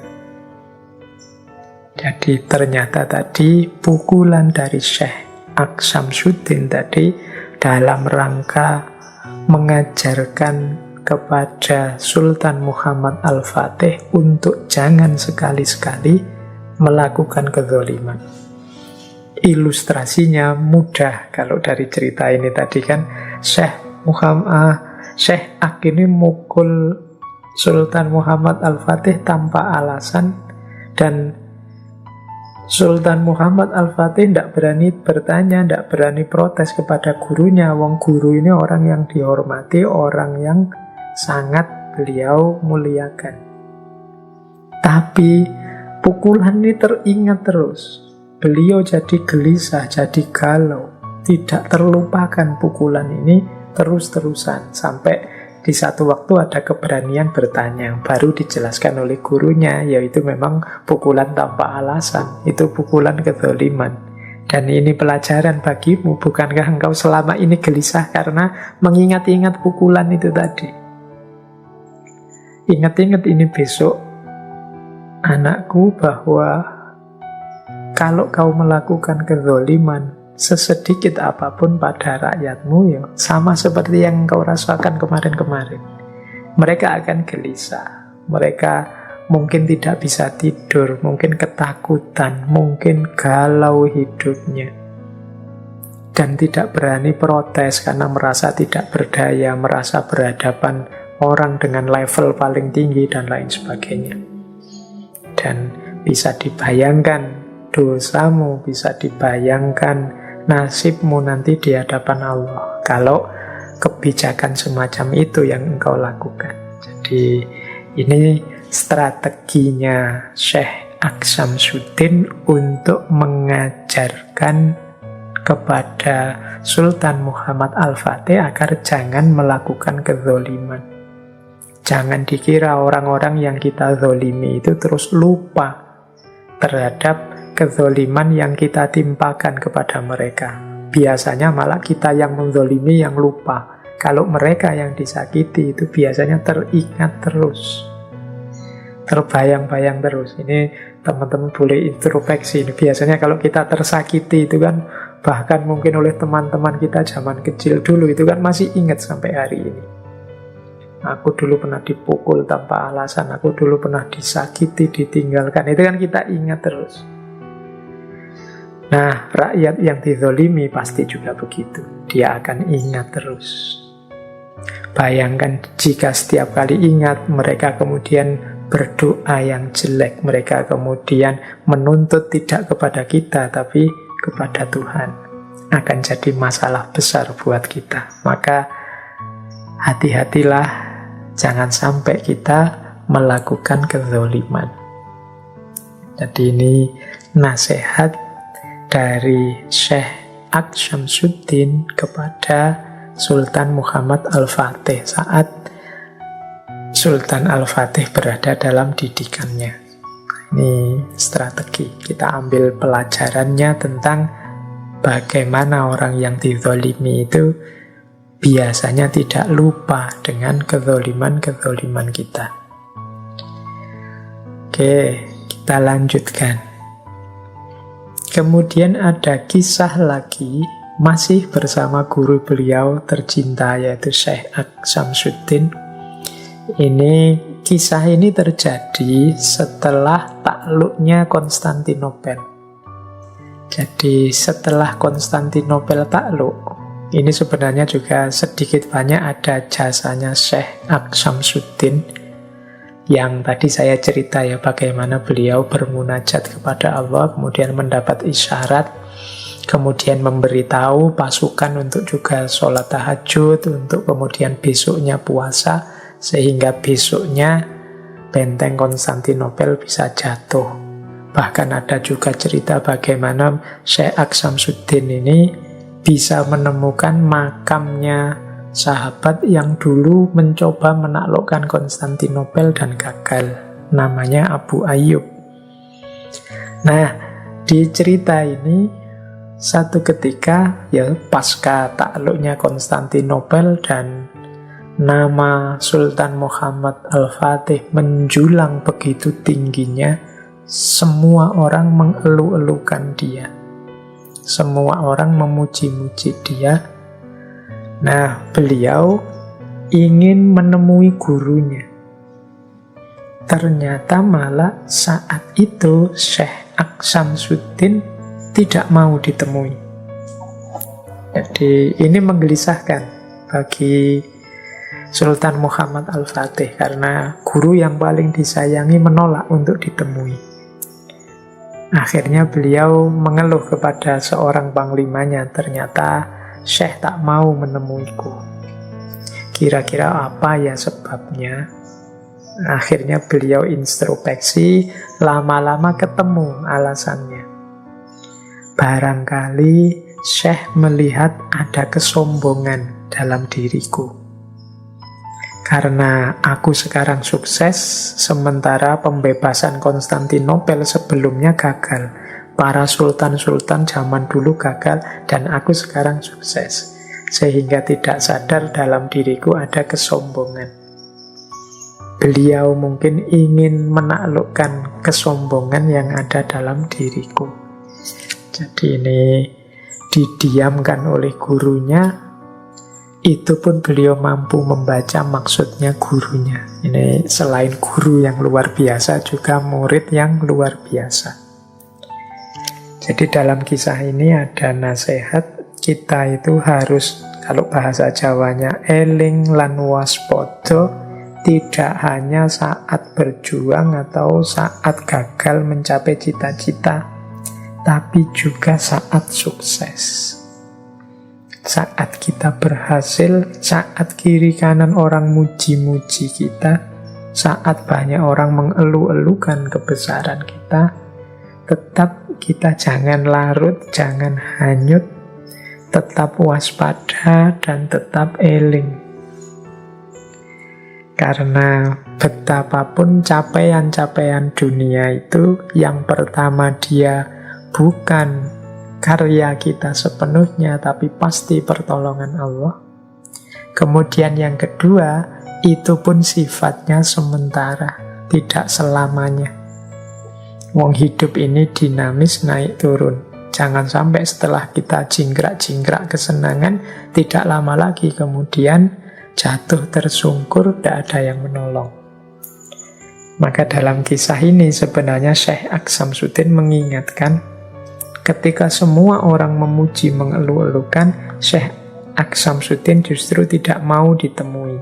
Jadi ternyata tadi pukulan dari Syekh Aqs Syamsuddin tadi dalam rangka mengajarkan kepada Sultan Muhammad Al-Fatih untuk jangan sekali-sekali melakukan kezaliman. Ilustrasinya mudah kalau dari cerita ini tadi kan, Syekh Aqs ini mukul Sultan Muhammad Al-Fatih tanpa alasan, dan Sultan Muhammad Al-Fatih tidak berani bertanya, tidak berani protes kepada gurunya. Wong guru ini orang yang dihormati, orang yang sangat beliau muliakan. Tapi pukulan ini teringat terus. Beliau jadi gelisah, jadi galau. Tidak terlupakan pukulan ini terus-terusan. Sampai di satu waktu ada keberanian bertanya. Baru dijelaskan oleh gurunya, yaitu memang pukulan tanpa alasan. Itu pukulan kezaliman. Dan ini pelajaran bagimu. Bukankah engkau selama ini gelisah karena mengingat-ingat pukulan itu tadi? ingat-ingat ini besok, anakku, bahwa kalau kau melakukan kezaliman sesedikit apapun pada rakyatmu, ya sama seperti yang kau rasakan kemarin-kemarin. Mereka akan gelisah, mereka mungkin tidak bisa tidur, mungkin ketakutan, mungkin galau hidupnya, dan tidak berani protes karena merasa tidak berdaya, merasa berhadapan orang dengan level paling tinggi dan lain sebagainya. Dan bisa dibayangkan dosamu, bisa dibayangkan nasibmu nanti di hadapan Allah kalau kebijakan semacam itu yang engkau lakukan. Jadi ini strateginya Syekh Aqsam Syutin untuk mengajarkan kepada Sultan Muhammad Al-Fatih agar jangan melakukan kezaliman. Jangan dikira orang-orang yang kita zolimi itu terus lupa terhadap kezoliman yang kita timpakan kepada mereka. Biasanya malah kita yang menzolimi yang lupa. Kalau mereka yang disakiti itu biasanya teringat terus, terbayang-bayang terus. Ini teman-teman boleh introspeksi. Ini biasanya kalau kita tersakiti itu kan, bahkan mungkin oleh teman-teman kita zaman kecil dulu, itu kan masih ingat sampai hari ini. Aku dulu pernah dipukul tanpa alasan, aku dulu pernah disakiti, ditinggalkan. Itu kan kita ingat terus. Nah, rakyat yang dizolimi pasti juga begitu. Dia akan ingat terus. Bayangkan jika setiap kali ingat, mereka kemudian berdoa yang jelek. Mereka kemudian menuntut tidak kepada kita, tapi kepada Tuhan. Akan jadi masalah besar buat kita. Maka hati-hatilah, jangan sampai kita melakukan kezaliman. Jadi ini nasihat dari Syekh Aqsam Syutin kepada Sultan Muhammad Al-Fatih saat Sultan Al-Fatih berada dalam didikannya. Ini strategi. Kita ambil pelajarannya tentang bagaimana orang yang dizalimi itu biasanya tidak lupa dengan kezaliman-kezaliman kita. Oke, kita lanjutkan. Kemudian ada kisah lagi, masih bersama guru beliau tercinta yaitu Syekh Aqsam Syutin. Kisah ini terjadi setelah takluknya Konstantinopel. Jadi setelah Konstantinopel takluk, ini sebenarnya juga sedikit banyak ada jasanya Syekh Aqsam Syutin yang tadi saya cerita ya, bagaimana beliau bermunajat kepada Allah, kemudian mendapat isyarat, kemudian memberitahu pasukan untuk juga sholat tahajud, untuk kemudian besoknya puasa, sehingga besoknya benteng Konstantinopel bisa jatuh. Bahkan ada juga cerita bagaimana Syekh Aqsam Syutin ini bisa menemukan makamnya sahabat yang dulu mencoba menaklukkan Konstantinopel dan gagal. Namanya Abu Ayyub. Nah, di cerita ini satu ketika ya pasca takluknya Konstantinopel dan nama Sultan Muhammad Al-Fatih menjulang begitu tingginya, semua orang mengeluh-elukan dia. Semua orang memuji-muji dia. Nah, beliau ingin menemui gurunya. Ternyata malah saat itu Syekh Aqsam Syutin tidak mau ditemui. Jadi ini menggelisahkan bagi Sultan Muhammad Al-Fatih karena guru yang paling disayangi menolak untuk ditemui. Akhirnya beliau mengeluh kepada seorang panglimanya, ternyata Syekh tak mau menemuiku. Kira-kira apa ya sebabnya? Akhirnya beliau introspeksi, lama-lama ketemu alasannya. Barangkali Syekh melihat ada kesombongan dalam diriku. Karena aku sekarang sukses, sementara pembebasan Konstantinopel sebelumnya gagal. Para sultan-sultan zaman dulu gagal dan aku sekarang sukses. Sehingga tidak sadar dalam diriku ada kesombongan. beliau mungkin ingin menaklukkan kesombongan yang ada dalam diriku. Jadi ini didiamkan oleh gurunya, itu pun beliau mampu membaca maksudnya gurunya. Ini selain guru yang luar biasa, juga murid yang luar biasa. Jadi dalam kisah ini ada nasihat, kita itu harus, kalau bahasa Jawanya, eling lan waspada, tidak hanya saat berjuang atau saat gagal mencapai cita-cita, tapi juga saat sukses. Saat kita berhasil, saat kiri kanan orang muji-muji kita, saat banyak orang mengeluh-elukan kebesaran kita, tetap kita jangan larut, jangan hanyut, tetap waspada dan tetap eling. Karena betapapun capaian-capaian dunia itu, yang pertama dia bukan karya kita sepenuhnya, tapi pasti pertolongan Allah. Kemudian yang kedua, itu pun sifatnya sementara, tidak selamanya. Wong hidup ini dinamis, naik turun. Jangan sampai setelah kita jingkrak-jingkrak kesenangan, tidak lama lagi kemudian jatuh tersungkur, tidak ada yang menolong. Maka dalam kisah ini sebenarnya Syekh Aksamsuddin mengingatkan, ketika semua orang memuji mengeluh-elukan, Syekh Aksamsuddin justru tidak mau ditemui.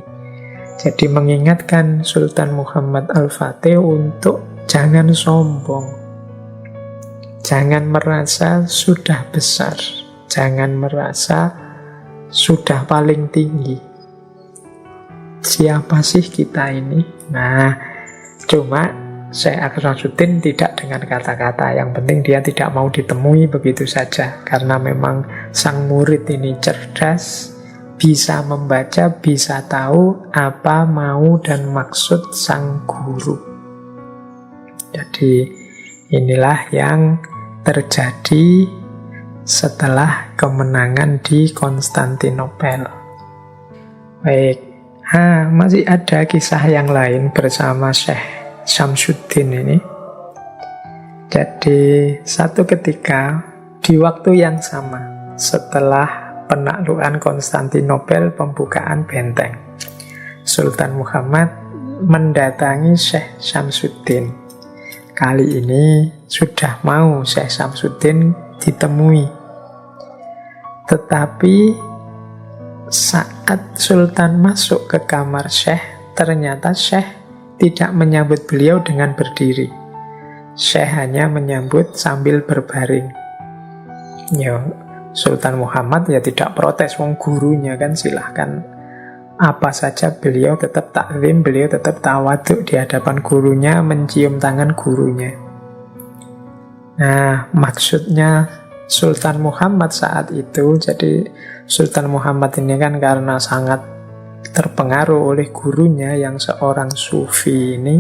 Jadi mengingatkan Sultan Muhammad Al-Fatih untuk jangan sombong, jangan merasa sudah besar, jangan merasa sudah paling tinggi. Siapa sih kita ini? Nah, cuma Syekh Aksamsuddin tidak dengan kata-kata. Yang penting dia tidak mau ditemui begitu saja, karena memang sang murid ini cerdas, bisa membaca, bisa tahu apa mau dan maksud sang guru. Jadi inilah yang terjadi setelah kemenangan di Konstantinopel. Baik, masih ada kisah yang lain bersama Syekh Syamsuddin ini. Jadi satu ketika di waktu yang sama setelah penaklukan Konstantinopel, pembukaan benteng, Sultan Muhammad mendatangi Syekh Syamsuddin. Kali ini sudah mau Syekh Syamsuddin ditemui. Tetapi saat Sultan masuk ke kamar Syekh, ternyata Syekh tidak menyambut beliau dengan berdiri. Syekh hanya menyambut sambil berbaring. Ya, Sultan Muhammad ya tidak protes, wong gurunya kan, silahkan apa saja, beliau tetap taklim, beliau tetap tawaduk di hadapan gurunya, mencium tangan gurunya. Nah, maksudnya Sultan Muhammad saat itu, jadi Sultan Muhammad ini kan karena sangat terpengaruh oleh gurunya yang seorang sufi ini,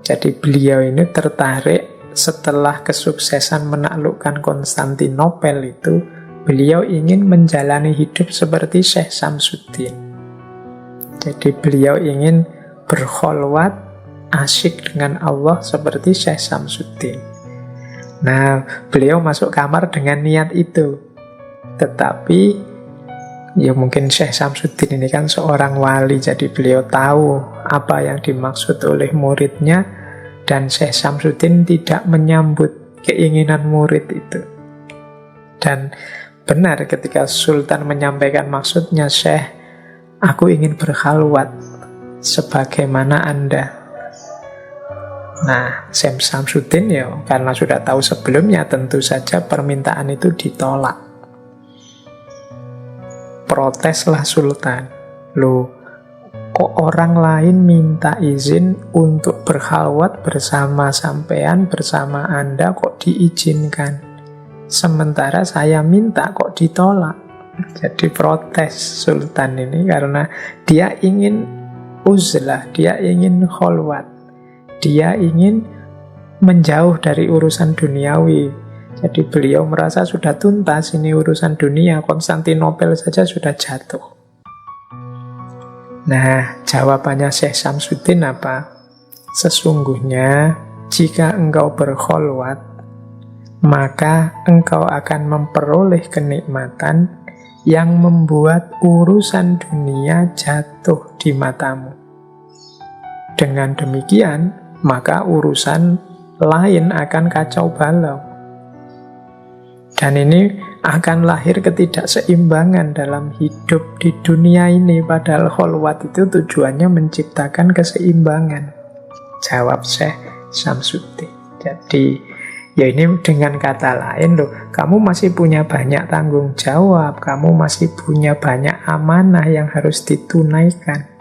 jadi beliau ini tertarik setelah kesuksesan menaklukkan Konstantinopel itu, beliau ingin menjalani hidup seperti Syekh Syamsuddin. Jadi beliau ingin berkholwat, asyik dengan Allah seperti Syekh Syamsuddin. Nah, beliau masuk kamar dengan niat itu. Tetapi ya mungkin Syekh Syamsuddin ini kan seorang wali, jadi beliau tahu apa yang dimaksud oleh muridnya, dan Syekh Syamsuddin tidak menyambut keinginan murid itu. Dan benar ketika Sultan menyampaikan maksudnya, Syekh, aku ingin berkhalwat sebagaimana Anda. Nah, Syekh Syamsuddin ya karena sudah tahu sebelumnya, tentu saja permintaan itu ditolak. Proteslah Sultan. Loh, kok orang lain minta izin untuk berkhalwat bersama sampean, bersama Anda, kok diizinkan? Sementara saya minta kok ditolak. Jadi protes Sultan ini karena dia ingin uzlah, dia ingin kholwat, dia ingin menjauh dari urusan duniawi. Jadi beliau merasa sudah tuntas ini urusan dunia, Konstantinopel saja sudah jatuh. Nah, jawabannya Syekh Samsuddin apa? Sesungguhnya jika engkau berkholwat, maka engkau akan memperoleh kenikmatan yang membuat urusan dunia jatuh di matamu. Dengan demikian, maka urusan lain akan kacau balau. Dan ini akan lahir ketidakseimbangan dalam hidup di dunia ini. Padahal kholwat itu tujuannya menciptakan keseimbangan. Jawab Syekh Samsuddin. Jadi, ya ini dengan kata lain loh, kamu masih punya banyak tanggung jawab, kamu masih punya banyak amanah yang harus ditunaikan.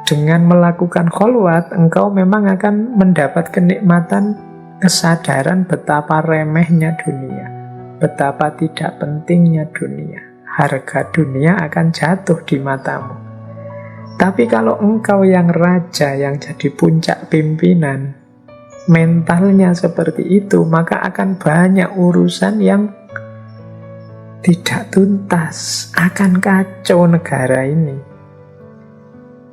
Dengan melakukan kholwat, engkau memang akan mendapat kenikmatan kesadaran betapa remehnya dunia, betapa tidak pentingnya dunia. Harga dunia akan jatuh di matamu. Tapi kalau engkau yang raja, yang jadi puncak pimpinan, mentalnya seperti itu, maka akan banyak urusan yang tidak tuntas, akan kacau negara ini.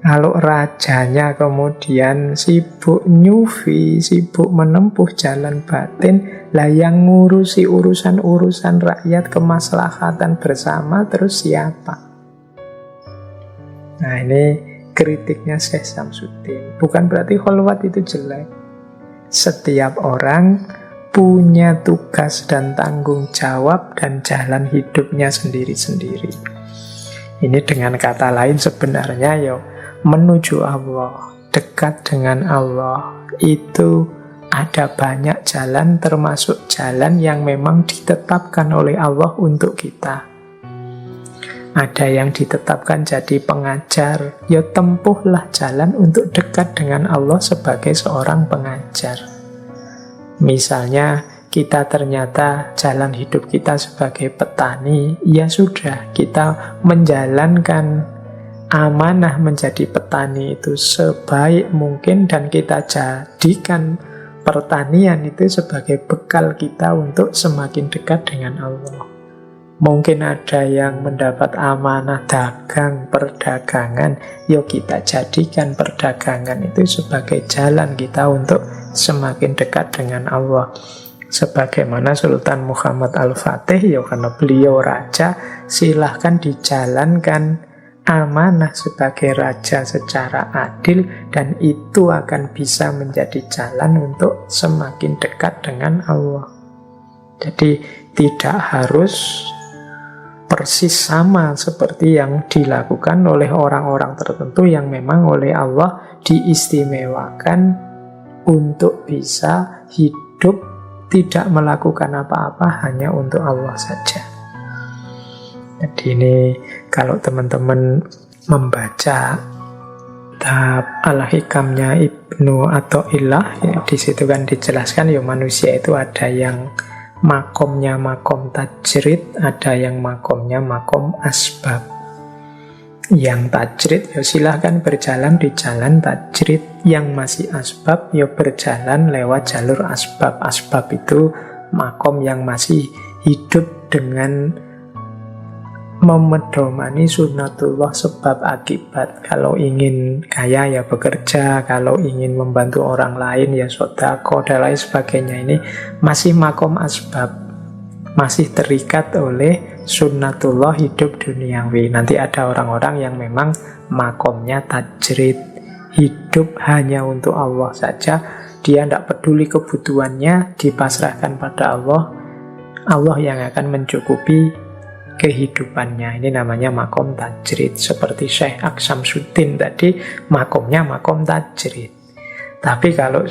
Kalau rajanya kemudian sibuk nyufi, sibuk menempuh jalan batin, lah yang ngurusi urusan-urusan rakyat kemaslahatan bersama terus siapa? Nah, ini kritiknya Syekh Samsuddin. Bukan berarti kholwat itu jelek. Setiap orang punya tugas dan tanggung jawab dan jalan hidupnya sendiri-sendiri. Ini dengan kata lain sebenarnya ya, menuju Allah, dekat dengan Allah, itu ada banyak jalan, termasuk jalan yang memang ditetapkan oleh Allah untuk kita. Ada yang ditetapkan jadi pengajar, ya tempuhlah jalan untuk dekat dengan Allah sebagai seorang pengajar. Misalnya kita ternyata jalan hidup kita sebagai petani, ya sudah, kita menjalankan amanah menjadi petani itu sebaik mungkin dan kita jadikan pertanian itu sebagai bekal kita untuk semakin dekat dengan Allah. Mungkin ada yang mendapat amanah dagang, perdagangan, yuk kita jadikan perdagangan itu sebagai jalan kita untuk semakin dekat dengan Allah. Sebagaimana Sultan Muhammad Al-Fatih, ya karena beliau raja, silahkan dijalankan amanah sebagai raja secara adil, dan itu akan bisa menjadi jalan untuk semakin dekat dengan Allah. Jadi tidak harus persis sama seperti yang dilakukan oleh orang-orang tertentu yang memang oleh Allah diistimewakan untuk bisa hidup tidak melakukan apa-apa, hanya untuk Allah saja. Jadi ini kalau teman-teman membaca kitab Al-Hikamnya Ibnu Athaillah, ya, di situ kan dijelaskan ya manusia itu ada yang makomnya makom tajrid, ada yang makomnya makom asbab. Yang tajrid ya silahkan berjalan di jalan tajrid, yang masih asbab ya berjalan lewat jalur asbab. Asbab itu makom yang masih hidup dengan memedomani sunnatullah sebab akibat. Kalau ingin kaya ya bekerja, kalau ingin membantu orang lain ya sedekah dan lain sebagainya. Ini masih makom asbab, masih terikat oleh sunnatullah hidup duniawi. Nanti ada orang-orang yang memang makomnya tajrid, hidup hanya untuk Allah saja. Dia tidak peduli kebutuhannya, dipasrahkan pada Allah. Allah yang akan mencukupi kehidupannya. Ini namanya makom tajrid. Seperti Syekh Samsuddin tadi, makomnya makom tajrid. Tapi kalau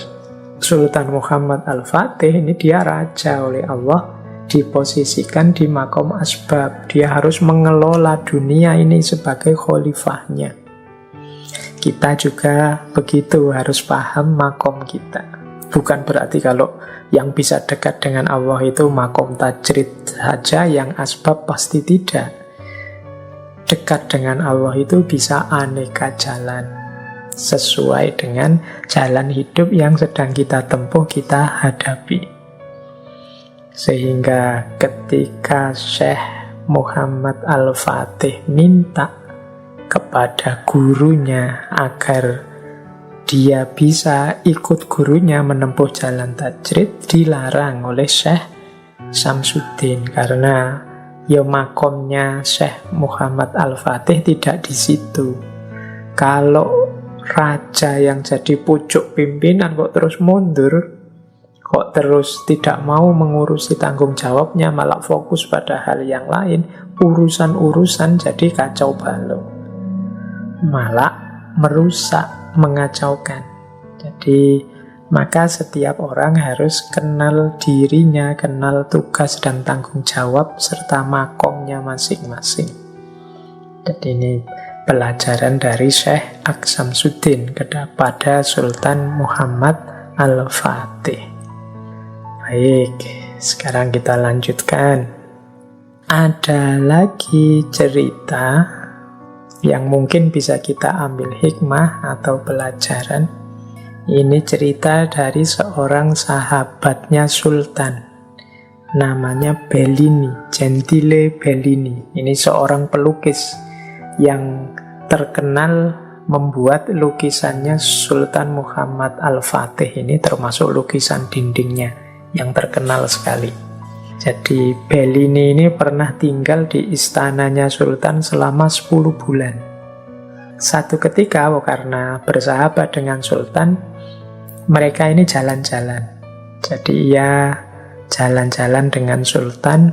Sultan Muhammad Al-Fatih, ini dia raja oleh Allah, diposisikan di makom asbab. Dia harus mengelola dunia ini sebagai khalifahnya. Kita juga begitu, harus paham makom kita. Bukan berarti kalau yang bisa dekat dengan Allah itu makom tajrid saja, yang asbab pasti tidak. Dekat dengan Allah itu bisa aneka jalan, sesuai dengan jalan hidup yang sedang kita tempuh, kita hadapi. Sehingga ketika Syekh Muhammad Al-Fatih minta kepada gurunya agar dia bisa ikut gurunya menempuh jalan tajrid dilarang oleh Syekh Samsuddin, karena ya makomnya Syekh Muhammad Al-Fatih tidak di situ. Kalau raja yang jadi pucuk pimpinan kok terus mundur, kok terus tidak mau mengurusi tanggung jawabnya, malah fokus pada hal yang lain, urusan-urusan jadi kacau balau, malah merusak, mengacaukan. Jadi maka setiap orang harus kenal dirinya, kenal tugas dan tanggung jawab serta makomnya masing-masing. Jadi ini pelajaran dari Syekh Samsuddin kepada Sultan Muhammad Al-Fatih. Baik, sekarang kita lanjutkan. Ada lagi cerita yang mungkin bisa kita ambil hikmah atau pelajaran. Ini cerita dari seorang sahabatnya Sultan, namanya Bellini, Gentile Bellini. Ini seorang pelukis yang terkenal membuat lukisannya Sultan Muhammad Al-Fatih. Ini termasuk lukisan dindingnya yang terkenal sekali. Jadi Bellini ini pernah tinggal di istananya Sultan selama 10 bulan. Satu ketika, karena bersahabat dengan Sultan, mereka ini jalan-jalan. Jadi ia jalan-jalan dengan Sultan,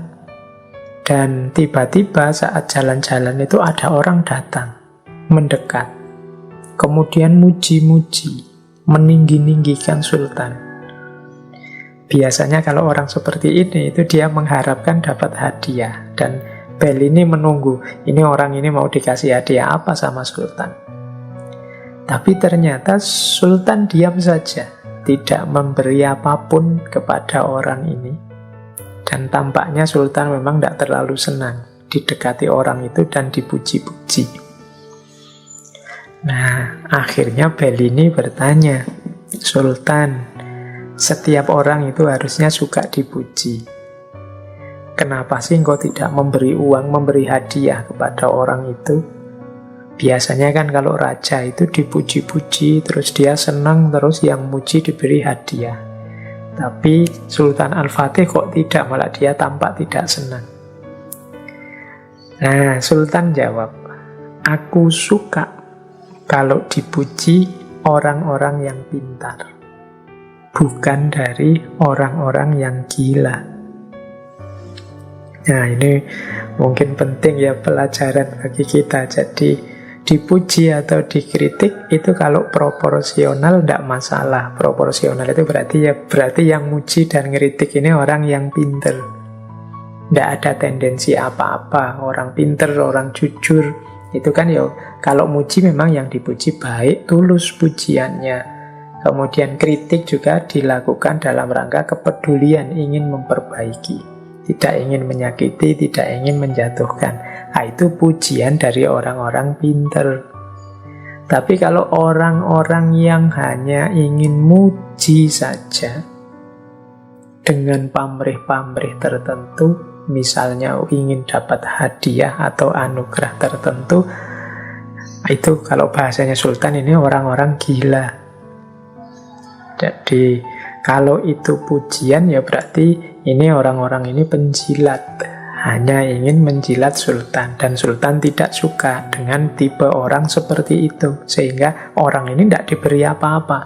dan tiba-tiba saat jalan-jalan itu ada orang datang, mendekat, kemudian muji-muji, meninggi-ninggikan Sultan. Biasanya kalau orang seperti ini itu dia mengharapkan dapat hadiah, dan Bellini menunggu ini orang ini mau dikasih hadiah apa sama Sultan. Tapi ternyata Sultan diam saja, tidak memberi apapun kepada orang ini. Dan tampaknya Sultan memang tidak terlalu senang didekati orang itu dan dipuji-puji. Nah, akhirnya Bellini bertanya, Sultan, setiap orang itu harusnya suka dipuji. Kenapa sih engkau tidak memberi uang, memberi hadiah kepada orang itu? Biasanya kan kalau raja itu dipuji-puji, terus dia senang, terus yang muji diberi hadiah. Tapi Sultan Al-Fatih kok tidak, malah dia tampak tidak senang. Nah, Sultan jawab, aku suka kalau dipuji orang-orang yang pintar, bukan dari orang-orang yang gila. Nah, ini mungkin penting ya, pelajaran bagi kita. Jadi dipuji atau dikritik itu kalau proporsional tidak masalah. Proporsional itu berarti yang muji dan ngeritik ini orang yang pinter, tidak ada tendensi apa-apa. Orang pinter, orang jujur itu kan ya, kalau muji memang yang dipuji baik, tulus pujiannya. Kemudian kritik juga dilakukan dalam rangka kepedulian, ingin memperbaiki, tidak ingin menyakiti, tidak ingin menjatuhkan. Nah, itu pujian dari orang-orang pinter. Tapi kalau orang-orang yang hanya ingin muji saja dengan pamrih-pamrih tertentu, misalnya ingin dapat hadiah atau anugerah tertentu, itu kalau bahasanya Sultan ini orang-orang gila. Jadi kalau itu pujian ya berarti ini orang-orang ini penjilat, hanya ingin menjilat Sultan, dan Sultan tidak suka dengan tipe orang seperti itu, sehingga orang ini tidak diberi apa-apa.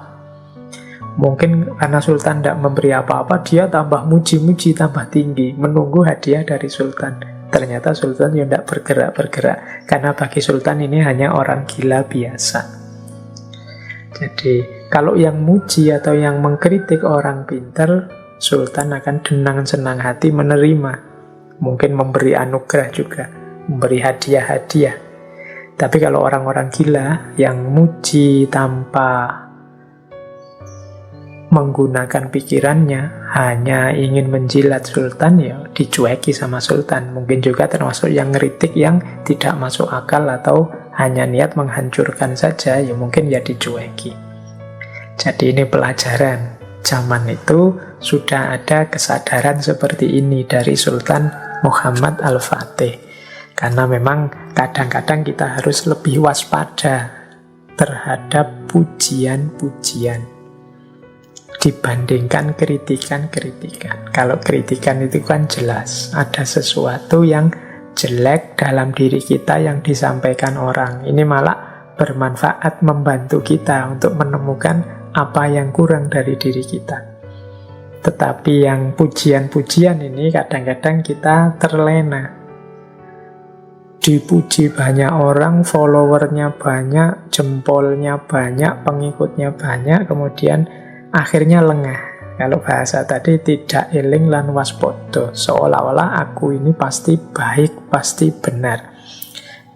Mungkin karena Sultan tidak memberi apa-apa, dia tambah muji-muji, tambah tinggi, menunggu hadiah dari Sultan. Ternyata Sultan ya tidak bergerak-bergerak, karena bagi Sultan ini hanya orang gila biasa. Jadi kalau yang muji atau yang mengkritik orang pintar, Sultan akan dengan senang hati menerima. Mungkin memberi anugerah juga, memberi hadiah-hadiah. Tapi kalau orang-orang gila yang muji tanpa menggunakan pikirannya, hanya ingin menjilat Sultan, ya dicueki sama Sultan. Mungkin juga termasuk yang ngeritik yang tidak masuk akal atau hanya niat menghancurkan saja, ya mungkin ya dicueki. Jadi ini pelajaran. Zaman itu sudah ada kesadaran seperti ini dari Sultan Muhammad Al-Fatih. Karena memang kadang-kadang kita harus lebih waspada terhadap pujian-pujian dibandingkan kritikan-kritikan. Kalau kritikan itu kan jelas, ada sesuatu yang jelek dalam diri kita yang disampaikan orang. Ini malah bermanfaat membantu kita untuk menemukan apa yang kurang dari diri kita. Tetapi yang pujian-pujian ini kadang-kadang kita terlena. Dipuji banyak orang, followernya banyak, jempolnya banyak, pengikutnya banyak, kemudian akhirnya lengah. Kalau bahasa tadi, tidak eling lan waspodo, seolah-olah aku ini pasti baik, pasti benar.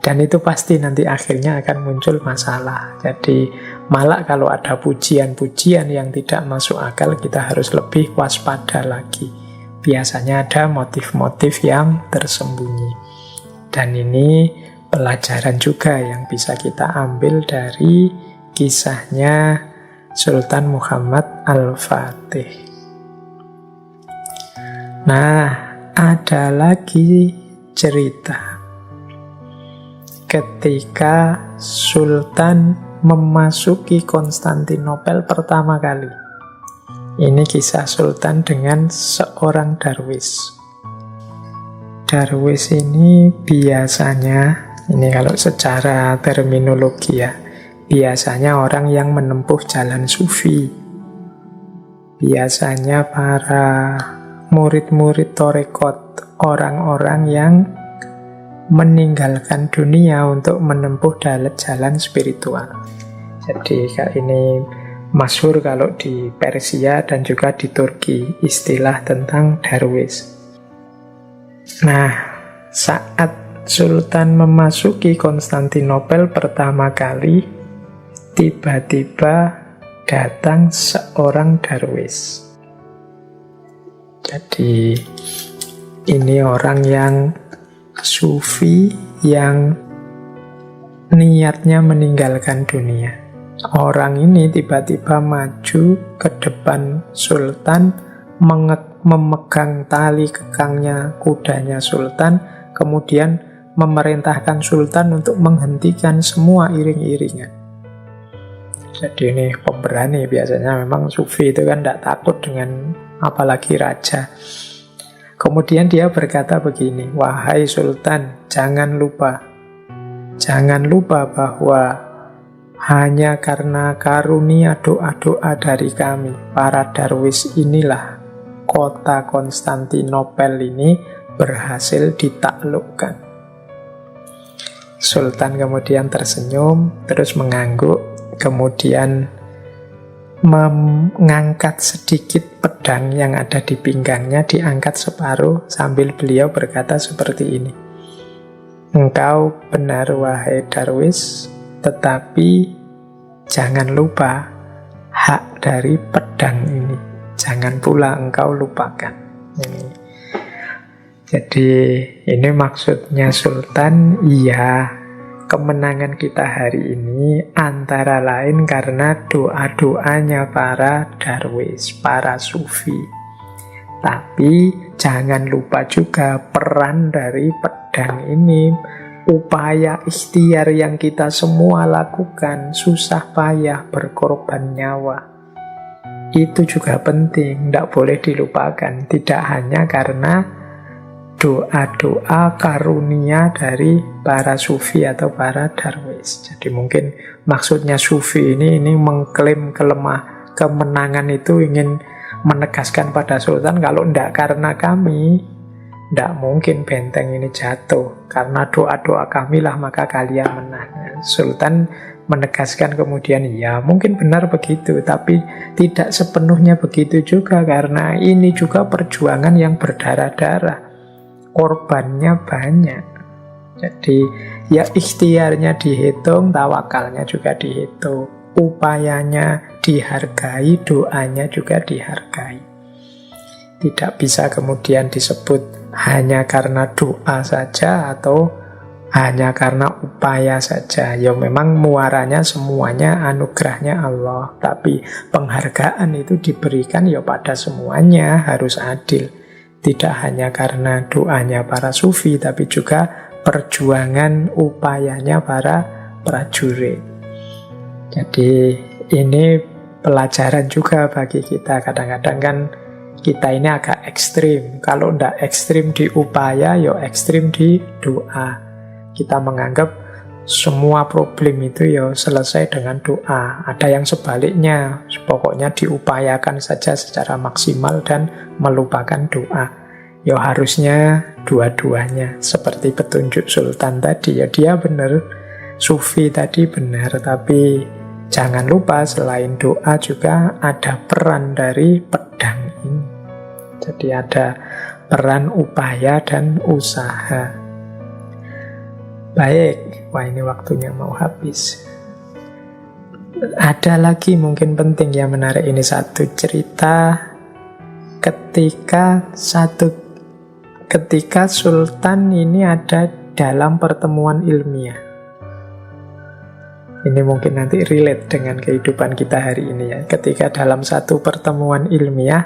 Dan itu pasti nanti akhirnya akan muncul masalah. Jadi malah kalau ada pujian-pujian yang tidak masuk akal, kita harus lebih waspada lagi. Biasanya ada motif-motif yang tersembunyi. Dan ini pelajaran juga yang bisa kita ambil dari kisahnya Sultan Muhammad Al-Fatih. Nah, ada lagi cerita ketika Sultan memasuki Konstantinopel pertama kali. Ini kisah Sultan dengan seorang darwis. Darwis ini biasanya, ini kalau secara terminologi ya, biasanya orang yang menempuh jalan sufi. Biasanya para murid-murid torekot, orang-orang yang meninggalkan dunia untuk menempuh jalan spiritual. Jadi kayak ini masyhur kalau di Persia dan juga di Turki, istilah tentang darwis. Nah, saat Sultan memasuki Konstantinopel pertama kali, tiba-tiba datang seorang darwis. Jadi ini orang yang sufi yang niatnya meninggalkan dunia. Orang ini tiba-tiba maju ke depan Sultan, memegang tali kekangnya kudanya Sultan, kemudian memerintahkan Sultan untuk menghentikan semua iring-iringan. Jadi ini pemberani, biasanya memang sufi itu kan tidak takut dengan apalagi raja. Kemudian dia berkata begini, wahai Sultan, jangan lupa bahwa hanya karena karunia doa-doa dari kami, para darwis inilah kota Konstantinopel ini berhasil ditaklukkan. Sultan kemudian tersenyum, terus mengangguk, kemudian mengangkat sedikit pedang yang ada di pinggangnya, diangkat separuh sambil beliau berkata seperti ini, engkau benar wahai darwis, tetapi jangan lupa hak dari pedang ini. Jangan pula engkau lupakan. Jadi ini maksudnya Sultan, iya, kemenangan kita hari ini antara lain karena doa-doanya para darwis, para sufi. Tapi jangan lupa juga peran dari pedang ini, upaya ikhtiar yang kita semua lakukan, susah payah berkorban nyawa. Itu juga penting, tidak boleh dilupakan. Tidak hanya karena doa-doa karunia dari para sufi atau para darwis. Jadi mungkin maksudnya sufi ini mengklaim kemenangan itu ingin menegaskan pada Sultan, kalau tidak karena kami, tidak mungkin benteng ini jatuh. Karena doa-doa kamilah maka kalian menang. Sultan menegaskan kemudian, ya mungkin benar begitu, tapi tidak sepenuhnya begitu juga, karena ini juga perjuangan yang berdarah-darah, korbannya banyak. Jadi ya ikhtiarnya dihitung, tawakalnya juga dihitung, upayanya dihargai, doanya juga dihargai. Tidak bisa kemudian disebut hanya karena doa saja atau hanya karena upaya saja. Ya memang muaranya semuanya anugerahnya Allah, tapi penghargaan itu diberikan ya pada semuanya, harus adil. Tidak hanya karena doanya para sufi, tapi juga perjuangan upayanya para prajurit. Jadi ini pelajaran juga bagi kita. Kadang-kadang kan kita ini agak ekstrim. Kalau tidak ekstrim di upaya, ya ekstrim di doa. Kita menganggap semua problem itu ya selesai dengan doa. Ada yang sebaliknya, pokoknya diupayakan saja secara maksimal dan melupakan doa. Ya harusnya dua-duanya. Seperti petunjuk Sultan tadi, ya dia benar, Sufi tadi benar, tapi jangan lupa selain doa juga ada peran dari pedang ini. Jadi ada peran upaya dan usaha. Baik, wah ini waktunya mau habis. Ada lagi mungkin penting yang menarik, ini satu cerita ketika Sultan ini ada dalam pertemuan ilmiah. Ini mungkin nanti relate dengan kehidupan kita hari ini ya. Ketika dalam satu pertemuan ilmiah,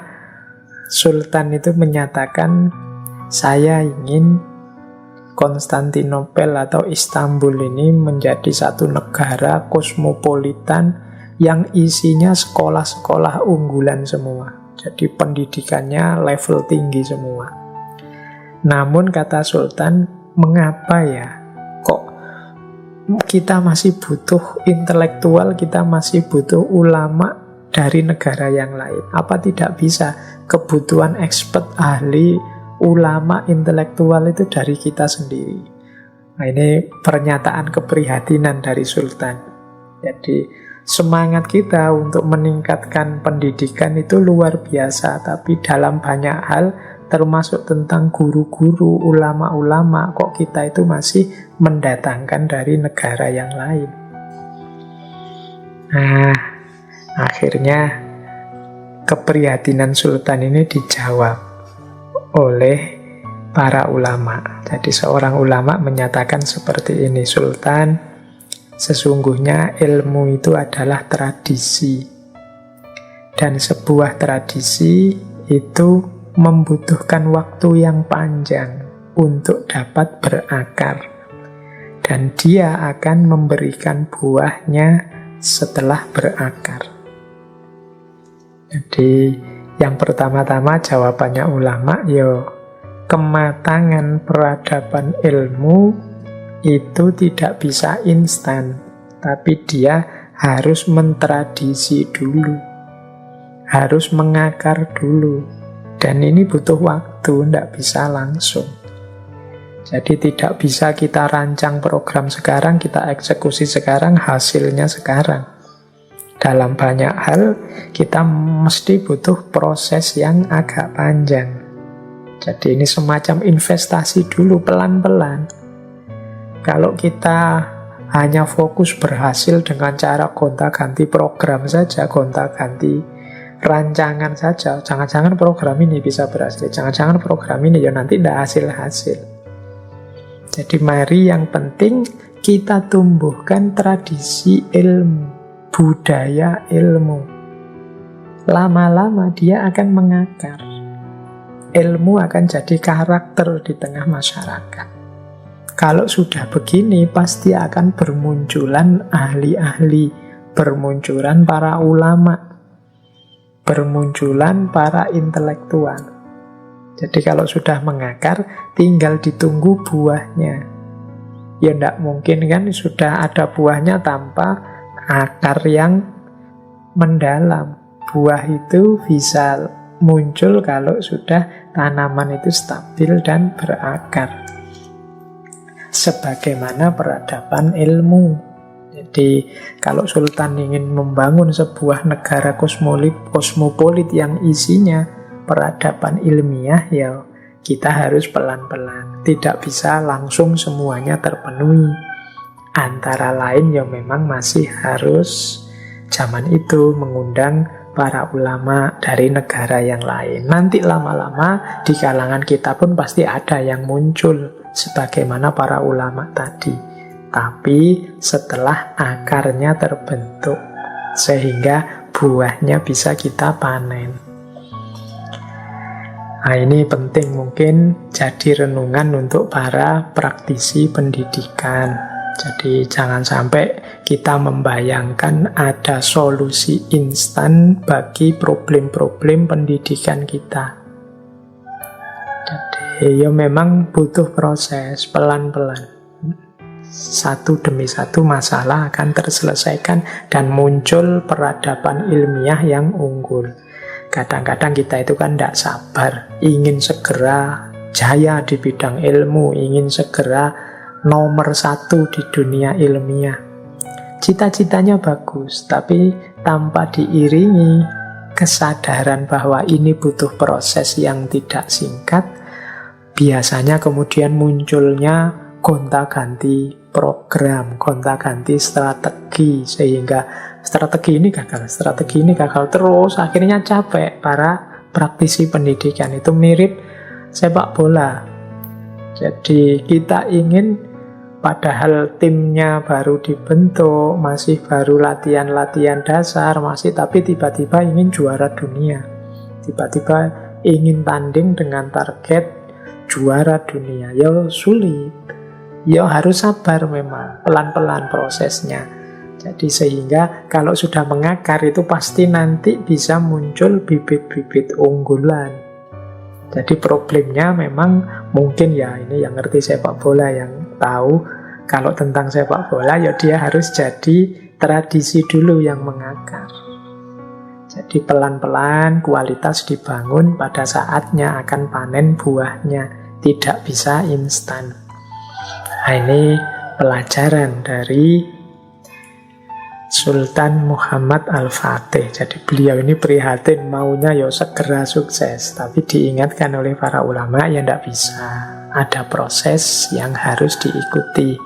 Sultan itu menyatakan, saya ingin Konstantinopel atau Istanbul ini menjadi satu negara kosmopolitan yang isinya sekolah-sekolah unggulan semua. Jadi pendidikannya level tinggi semua. Namun kata Sultan, mengapa ya kok kita masih butuh intelektual, kita masih butuh ulama dari negara yang lain? Apa tidak bisa kebutuhan expert, ahli, ulama, intelektual itu dari kita sendiri? Nah, ini pernyataan keprihatinan dari Sultan. Jadi semangat kita untuk meningkatkan pendidikan itu luar biasa, tapi dalam banyak hal termasuk tentang guru-guru, ulama-ulama, kok kita itu masih mendatangkan dari negara yang lain. Nah, akhirnya keprihatinan Sultan ini dijawab oleh para ulama. Jadi seorang ulama menyatakan seperti ini, Sultan, sesungguhnya ilmu itu adalah tradisi. Dan sebuah tradisi itu membutuhkan waktu yang panjang untuk dapat berakar, dan dia akan memberikan buahnya setelah berakar. Jadi yang pertama-tama jawabannya ulama, kematangan peradaban ilmu itu tidak bisa instan, tapi dia harus mentradisi dulu, harus mengakar dulu. Dan ini butuh waktu, tidak bisa langsung. Jadi tidak bisa kita rancang program sekarang, kita eksekusi sekarang, hasilnya sekarang. Dalam banyak hal, kita mesti butuh proses yang agak panjang. Jadi ini semacam investasi dulu, pelan-pelan. Kalau kita hanya fokus berhasil dengan cara gonta-ganti program saja, gonta-ganti rancangan saja, jangan-jangan program ini bisa berhasil, jangan-jangan program ini ya nanti tidak hasil-hasil. Jadi mari yang penting kita tumbuhkan tradisi ilmu, budaya ilmu. Lama-lama dia akan mengakar. Ilmu akan jadi karakter di tengah masyarakat. Kalau sudah begini, pasti akan bermunculan ahli-ahli, bermunculan para ulama, bermunculan para intelektual. Jadi kalau sudah mengakar, tinggal ditunggu buahnya. Ya tidak mungkin kan sudah ada buahnya tanpa akar yang mendalam. Buah itu bisa muncul kalau sudah tanaman itu stabil dan berakar. Sebagaimana peradaban ilmu. Jadi kalau Sultan ingin membangun sebuah negara kosmopolit yang isinya peradaban ilmiah, ya kita harus pelan-pelan. Tidak bisa langsung semuanya terpenuhi. Antara lain ya memang masih harus zaman itu mengundang para ulama dari negara yang lain. Nanti lama-lama di kalangan kita pun pasti ada yang muncul sebagaimana para ulama tadi. Tapi setelah akarnya terbentuk, sehingga buahnya bisa kita panen. Nah, ini penting mungkin jadi renungan untuk para praktisi pendidikan. Jadi jangan sampai kita membayangkan ada solusi instan bagi problem-problem pendidikan kita. Jadi ya memang butuh proses pelan-pelan. Satu demi satu masalah akan terselesaikan dan muncul peradaban ilmiah yang unggul. Kadang-kadang kita itu kan tidak sabar, ingin segera jaya di bidang ilmu, ingin segera nomor satu di dunia ilmiah. Cita-citanya bagus, tapi tanpa diiringi kesadaran bahwa ini butuh proses yang tidak singkat, biasanya kemudian munculnya gonta-ganti program, gonta-ganti strategi, sehingga strategi ini gagal terus, akhirnya capek para praktisi pendidikan. Itu mirip sepak bola. Jadi kita ingin, padahal timnya baru dibentuk, masih baru latihan-latihan dasar, tapi tiba-tiba ingin juara dunia, tiba-tiba ingin tanding dengan target juara dunia. Ya sulit, ya harus sabar memang, pelan-pelan prosesnya. Jadi sehingga kalau sudah mengakar itu pasti nanti bisa muncul bibit-bibit unggulan. Jadi problemnya memang mungkin ya, ini yang ngerti sepak bola yang tahu kalau tentang sepak bola, ya dia harus jadi tradisi dulu yang mengakar. Jadi pelan-pelan kualitas dibangun, pada saatnya akan panen buahnya, tidak bisa instan. Nah, ini pelajaran dari Sultan Muhammad Al-Fatih. Jadi beliau ini prihatin, maunya ya segera sukses, tapi diingatkan oleh para ulama ya tidak bisa, ada proses yang harus diikuti.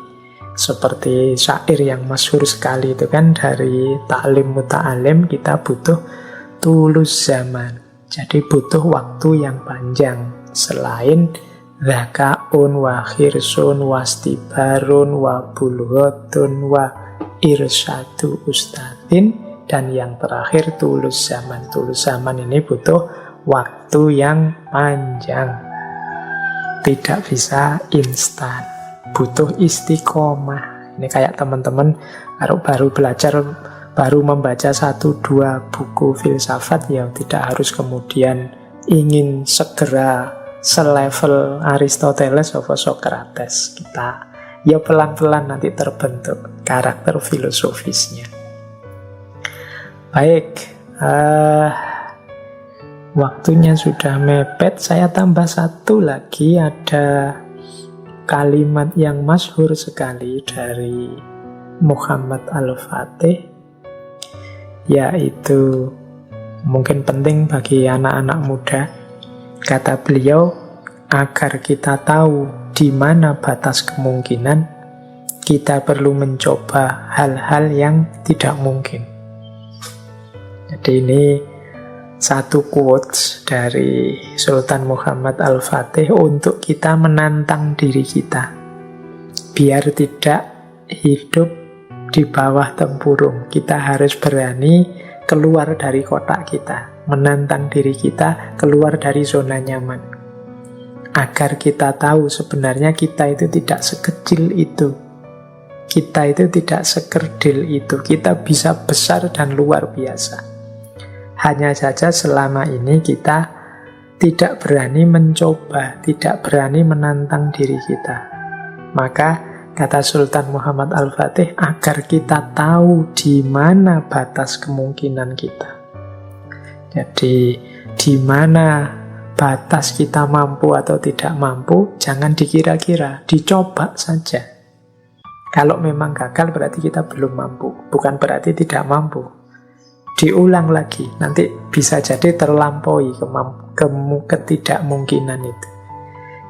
Seperti syair yang masyhur sekali itu kan, dari Ta'lim Muta'alim, kita butuh tulus zaman. Jadi butuh waktu yang panjang. Selain Zakaun wa khirsun wastibarun wa bulghotun wa irsadu ustadin, dan yang terakhir tulus zaman. Tulus zaman ini butuh waktu yang panjang, tidak bisa instan, butuh istiqomah. Ini kayak teman-teman baru belajar, baru membaca 1-2 buku filsafat, ya tidak harus kemudian ingin segera selevel Aristoteles atau Socrates. Kita ya pelan-pelan nanti terbentuk karakter filosofisnya. Baik, waktunya sudah mepet. Saya tambah satu lagi, ada kalimat yang masyhur sekali dari Muhammad Al-Fatih, yaitu mungkin penting bagi anak-anak muda. Kata beliau, agar kita tahu di mana batas kemungkinan, kita perlu mencoba hal-hal yang tidak mungkin. Jadi ini satu quotes dari Sultan Muhammad Al-Fatih untuk kita menantang diri kita, biar tidak hidup di bawah tempurung. Kita harus berani keluar dari kotak kita, menantang diri kita keluar dari zona nyaman, agar kita tahu sebenarnya kita itu tidak sekecil itu, kita itu tidak sekerdil itu, kita bisa besar dan luar biasa. Hanya saja selama ini kita tidak berani mencoba, tidak berani menantang diri kita. Maka kata Sultan Muhammad Al-Fatih, agar kita tahu di mana batas kemungkinan kita. Jadi di mana batas kita mampu atau tidak mampu, jangan dikira-kira, dicoba saja. Kalau memang gagal berarti kita belum mampu, bukan berarti tidak mampu. Diulang lagi, nanti bisa jadi terlampaui ketidakmungkinan itu.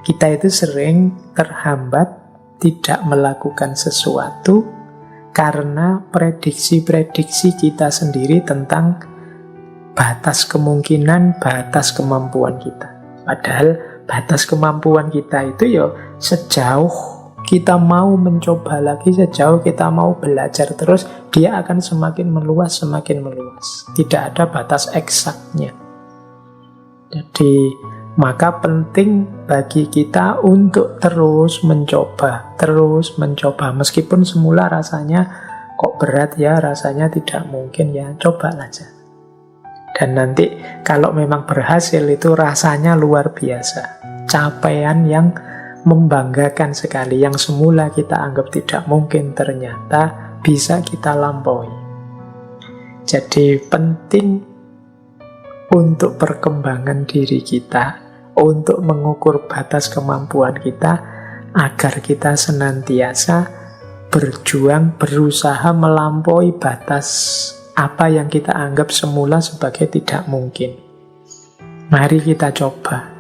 Kita itu sering terhambat tidak melakukan sesuatu karena prediksi-prediksi kita sendiri tentang batas kemungkinan, batas kemampuan kita. Padahal batas kemampuan kita itu ya sejauh kita mau mencoba lagi, sejauh kita mau belajar terus, dia akan semakin meluas, semakin meluas. Tidak ada batas eksaknya. Jadi Maka penting bagi kita untuk terus mencoba. Meskipun semula rasanya kok berat ya, rasanya tidak mungkin ya, coba aja. Dan nanti kalau memang berhasil itu rasanya luar biasa. Capaian yang membanggakan sekali, yang semula kita anggap tidak mungkin ternyata bisa kita lampaui. Jadi penting untuk perkembangan diri kita, untuk mengukur batas kemampuan kita, agar kita senantiasa berjuang, berusaha melampaui batas apa yang kita anggap semula sebagai tidak mungkin. Mari kita coba.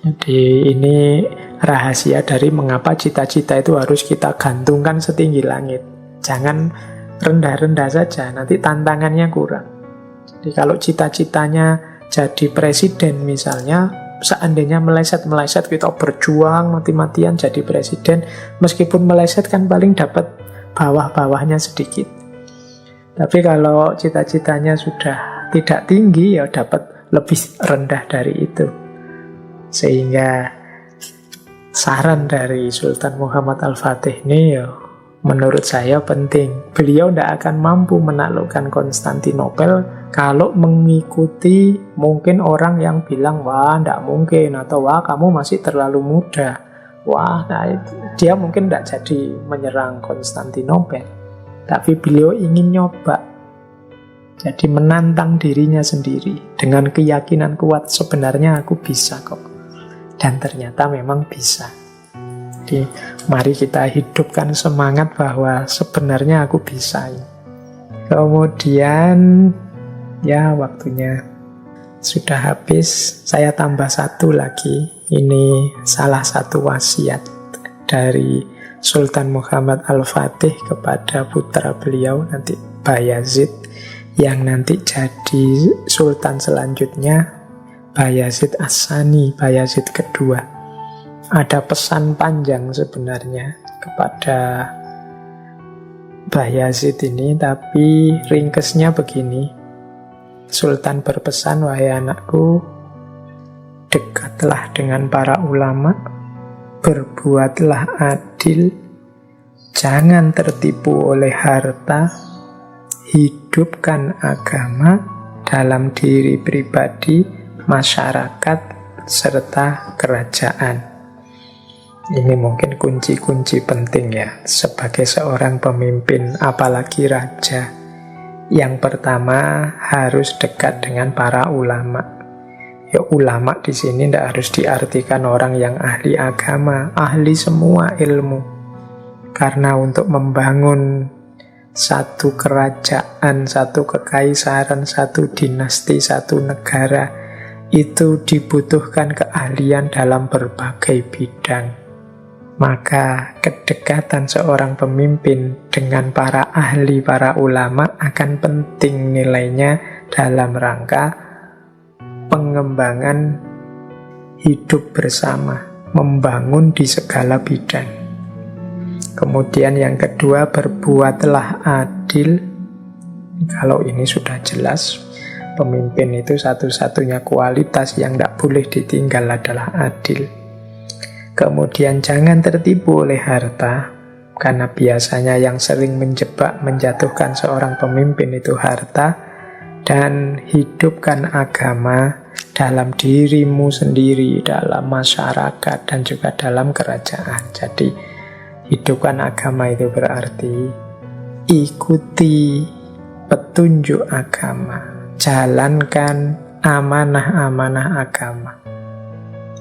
Jadi ini rahasia dari mengapa cita-cita itu harus kita gantungkan setinggi langit. Jangan rendah-rendah saja, nanti tantangannya kurang. Jadi kalau cita-citanya jadi presiden misalnya, seandainya meleset-meleset, kita berjuang mati-matian jadi presiden, meskipun meleset kan paling dapat bawah-bawahnya sedikit. Tapi kalau cita-citanya sudah tidak tinggi, ya dapat lebih rendah dari itu. Sehingga saran dari Sultan Muhammad Al-Fatih ini ya, menurut saya penting. Beliau tidak akan mampu menaklukkan Konstantinopel kalau mengikuti mungkin orang yang bilang, wah tidak mungkin, atau wah kamu masih terlalu muda. Wah, nah, dia mungkin tidak jadi menyerang Konstantinopel. Tapi beliau ingin nyoba. Jadi menantang dirinya sendiri dengan keyakinan kuat, sebenarnya aku bisa kok. Dan ternyata memang bisa. Jadi mari kita hidupkan semangat bahwa sebenarnya aku bisa. Kemudian ya waktunya sudah habis. Saya tambah satu lagi. Ini salah satu wasiat dari Sultan Muhammad Al-Fatih kepada putra beliau nanti Bayazid, yang nanti jadi sultan selanjutnya, Bayazid As-Sani, Bayazid kedua. Ada pesan panjang sebenarnya kepada Bayazid ini, tapi ringkesnya begini. Sultan berpesan, wahai anakku, dekatlah dengan para ulama, berbuatlah adil, jangan tertipu oleh harta, hidupkan agama dalam diri pribadi, masyarakat, serta kerajaan. Ini mungkin kunci-kunci penting ya sebagai seorang pemimpin, apalagi raja. Yang pertama harus dekat dengan para ulama. Ya, ulama di sini tidak harus diartikan orang yang ahli agama, ahli semua ilmu. Karena untuk membangun satu kerajaan, satu kekaisaran, satu dinasti, satu negara, itu dibutuhkan keahlian dalam berbagai bidang. Maka kedekatan seorang pemimpin dengan para ahli, para ulama akan penting nilainya dalam rangka pengembangan hidup bersama, membangun di segala bidang. Kemudian yang kedua, berbuatlah adil. Kalau ini sudah jelas, pemimpin itu satu-satunya kualitas yang tidak boleh ditinggal adalah adil. Kemudian jangan tertipu oleh harta, karena biasanya yang sering menjebak, menjatuhkan seorang pemimpin itu harta. Dan hidupkan agama dalam dirimu sendiri, dalam masyarakat, dan juga dalam kerajaan. Jadi hidupkan agama itu berarti ikuti petunjuk agama, jalankan amanah-amanah agama,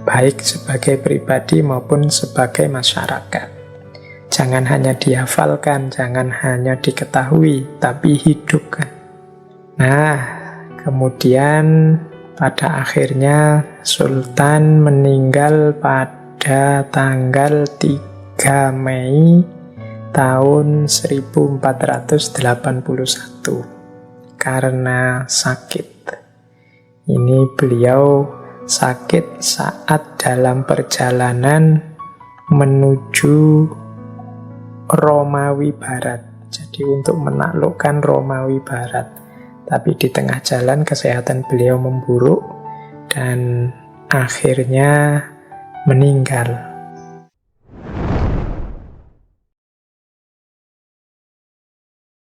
baik sebagai pribadi maupun sebagai masyarakat. Jangan hanya dihafalkan, jangan hanya diketahui, tapi hidupkan. Nah, kemudian pada akhirnya Sultan meninggal pada tanggal 3 Mei tahun 1481 karena sakit. Ini beliau sakit saat dalam perjalanan menuju Romawi Barat. Jadi untuk menaklukkan Romawi Barat. Tapi di tengah jalan kesehatan beliau memburuk dan akhirnya meninggal.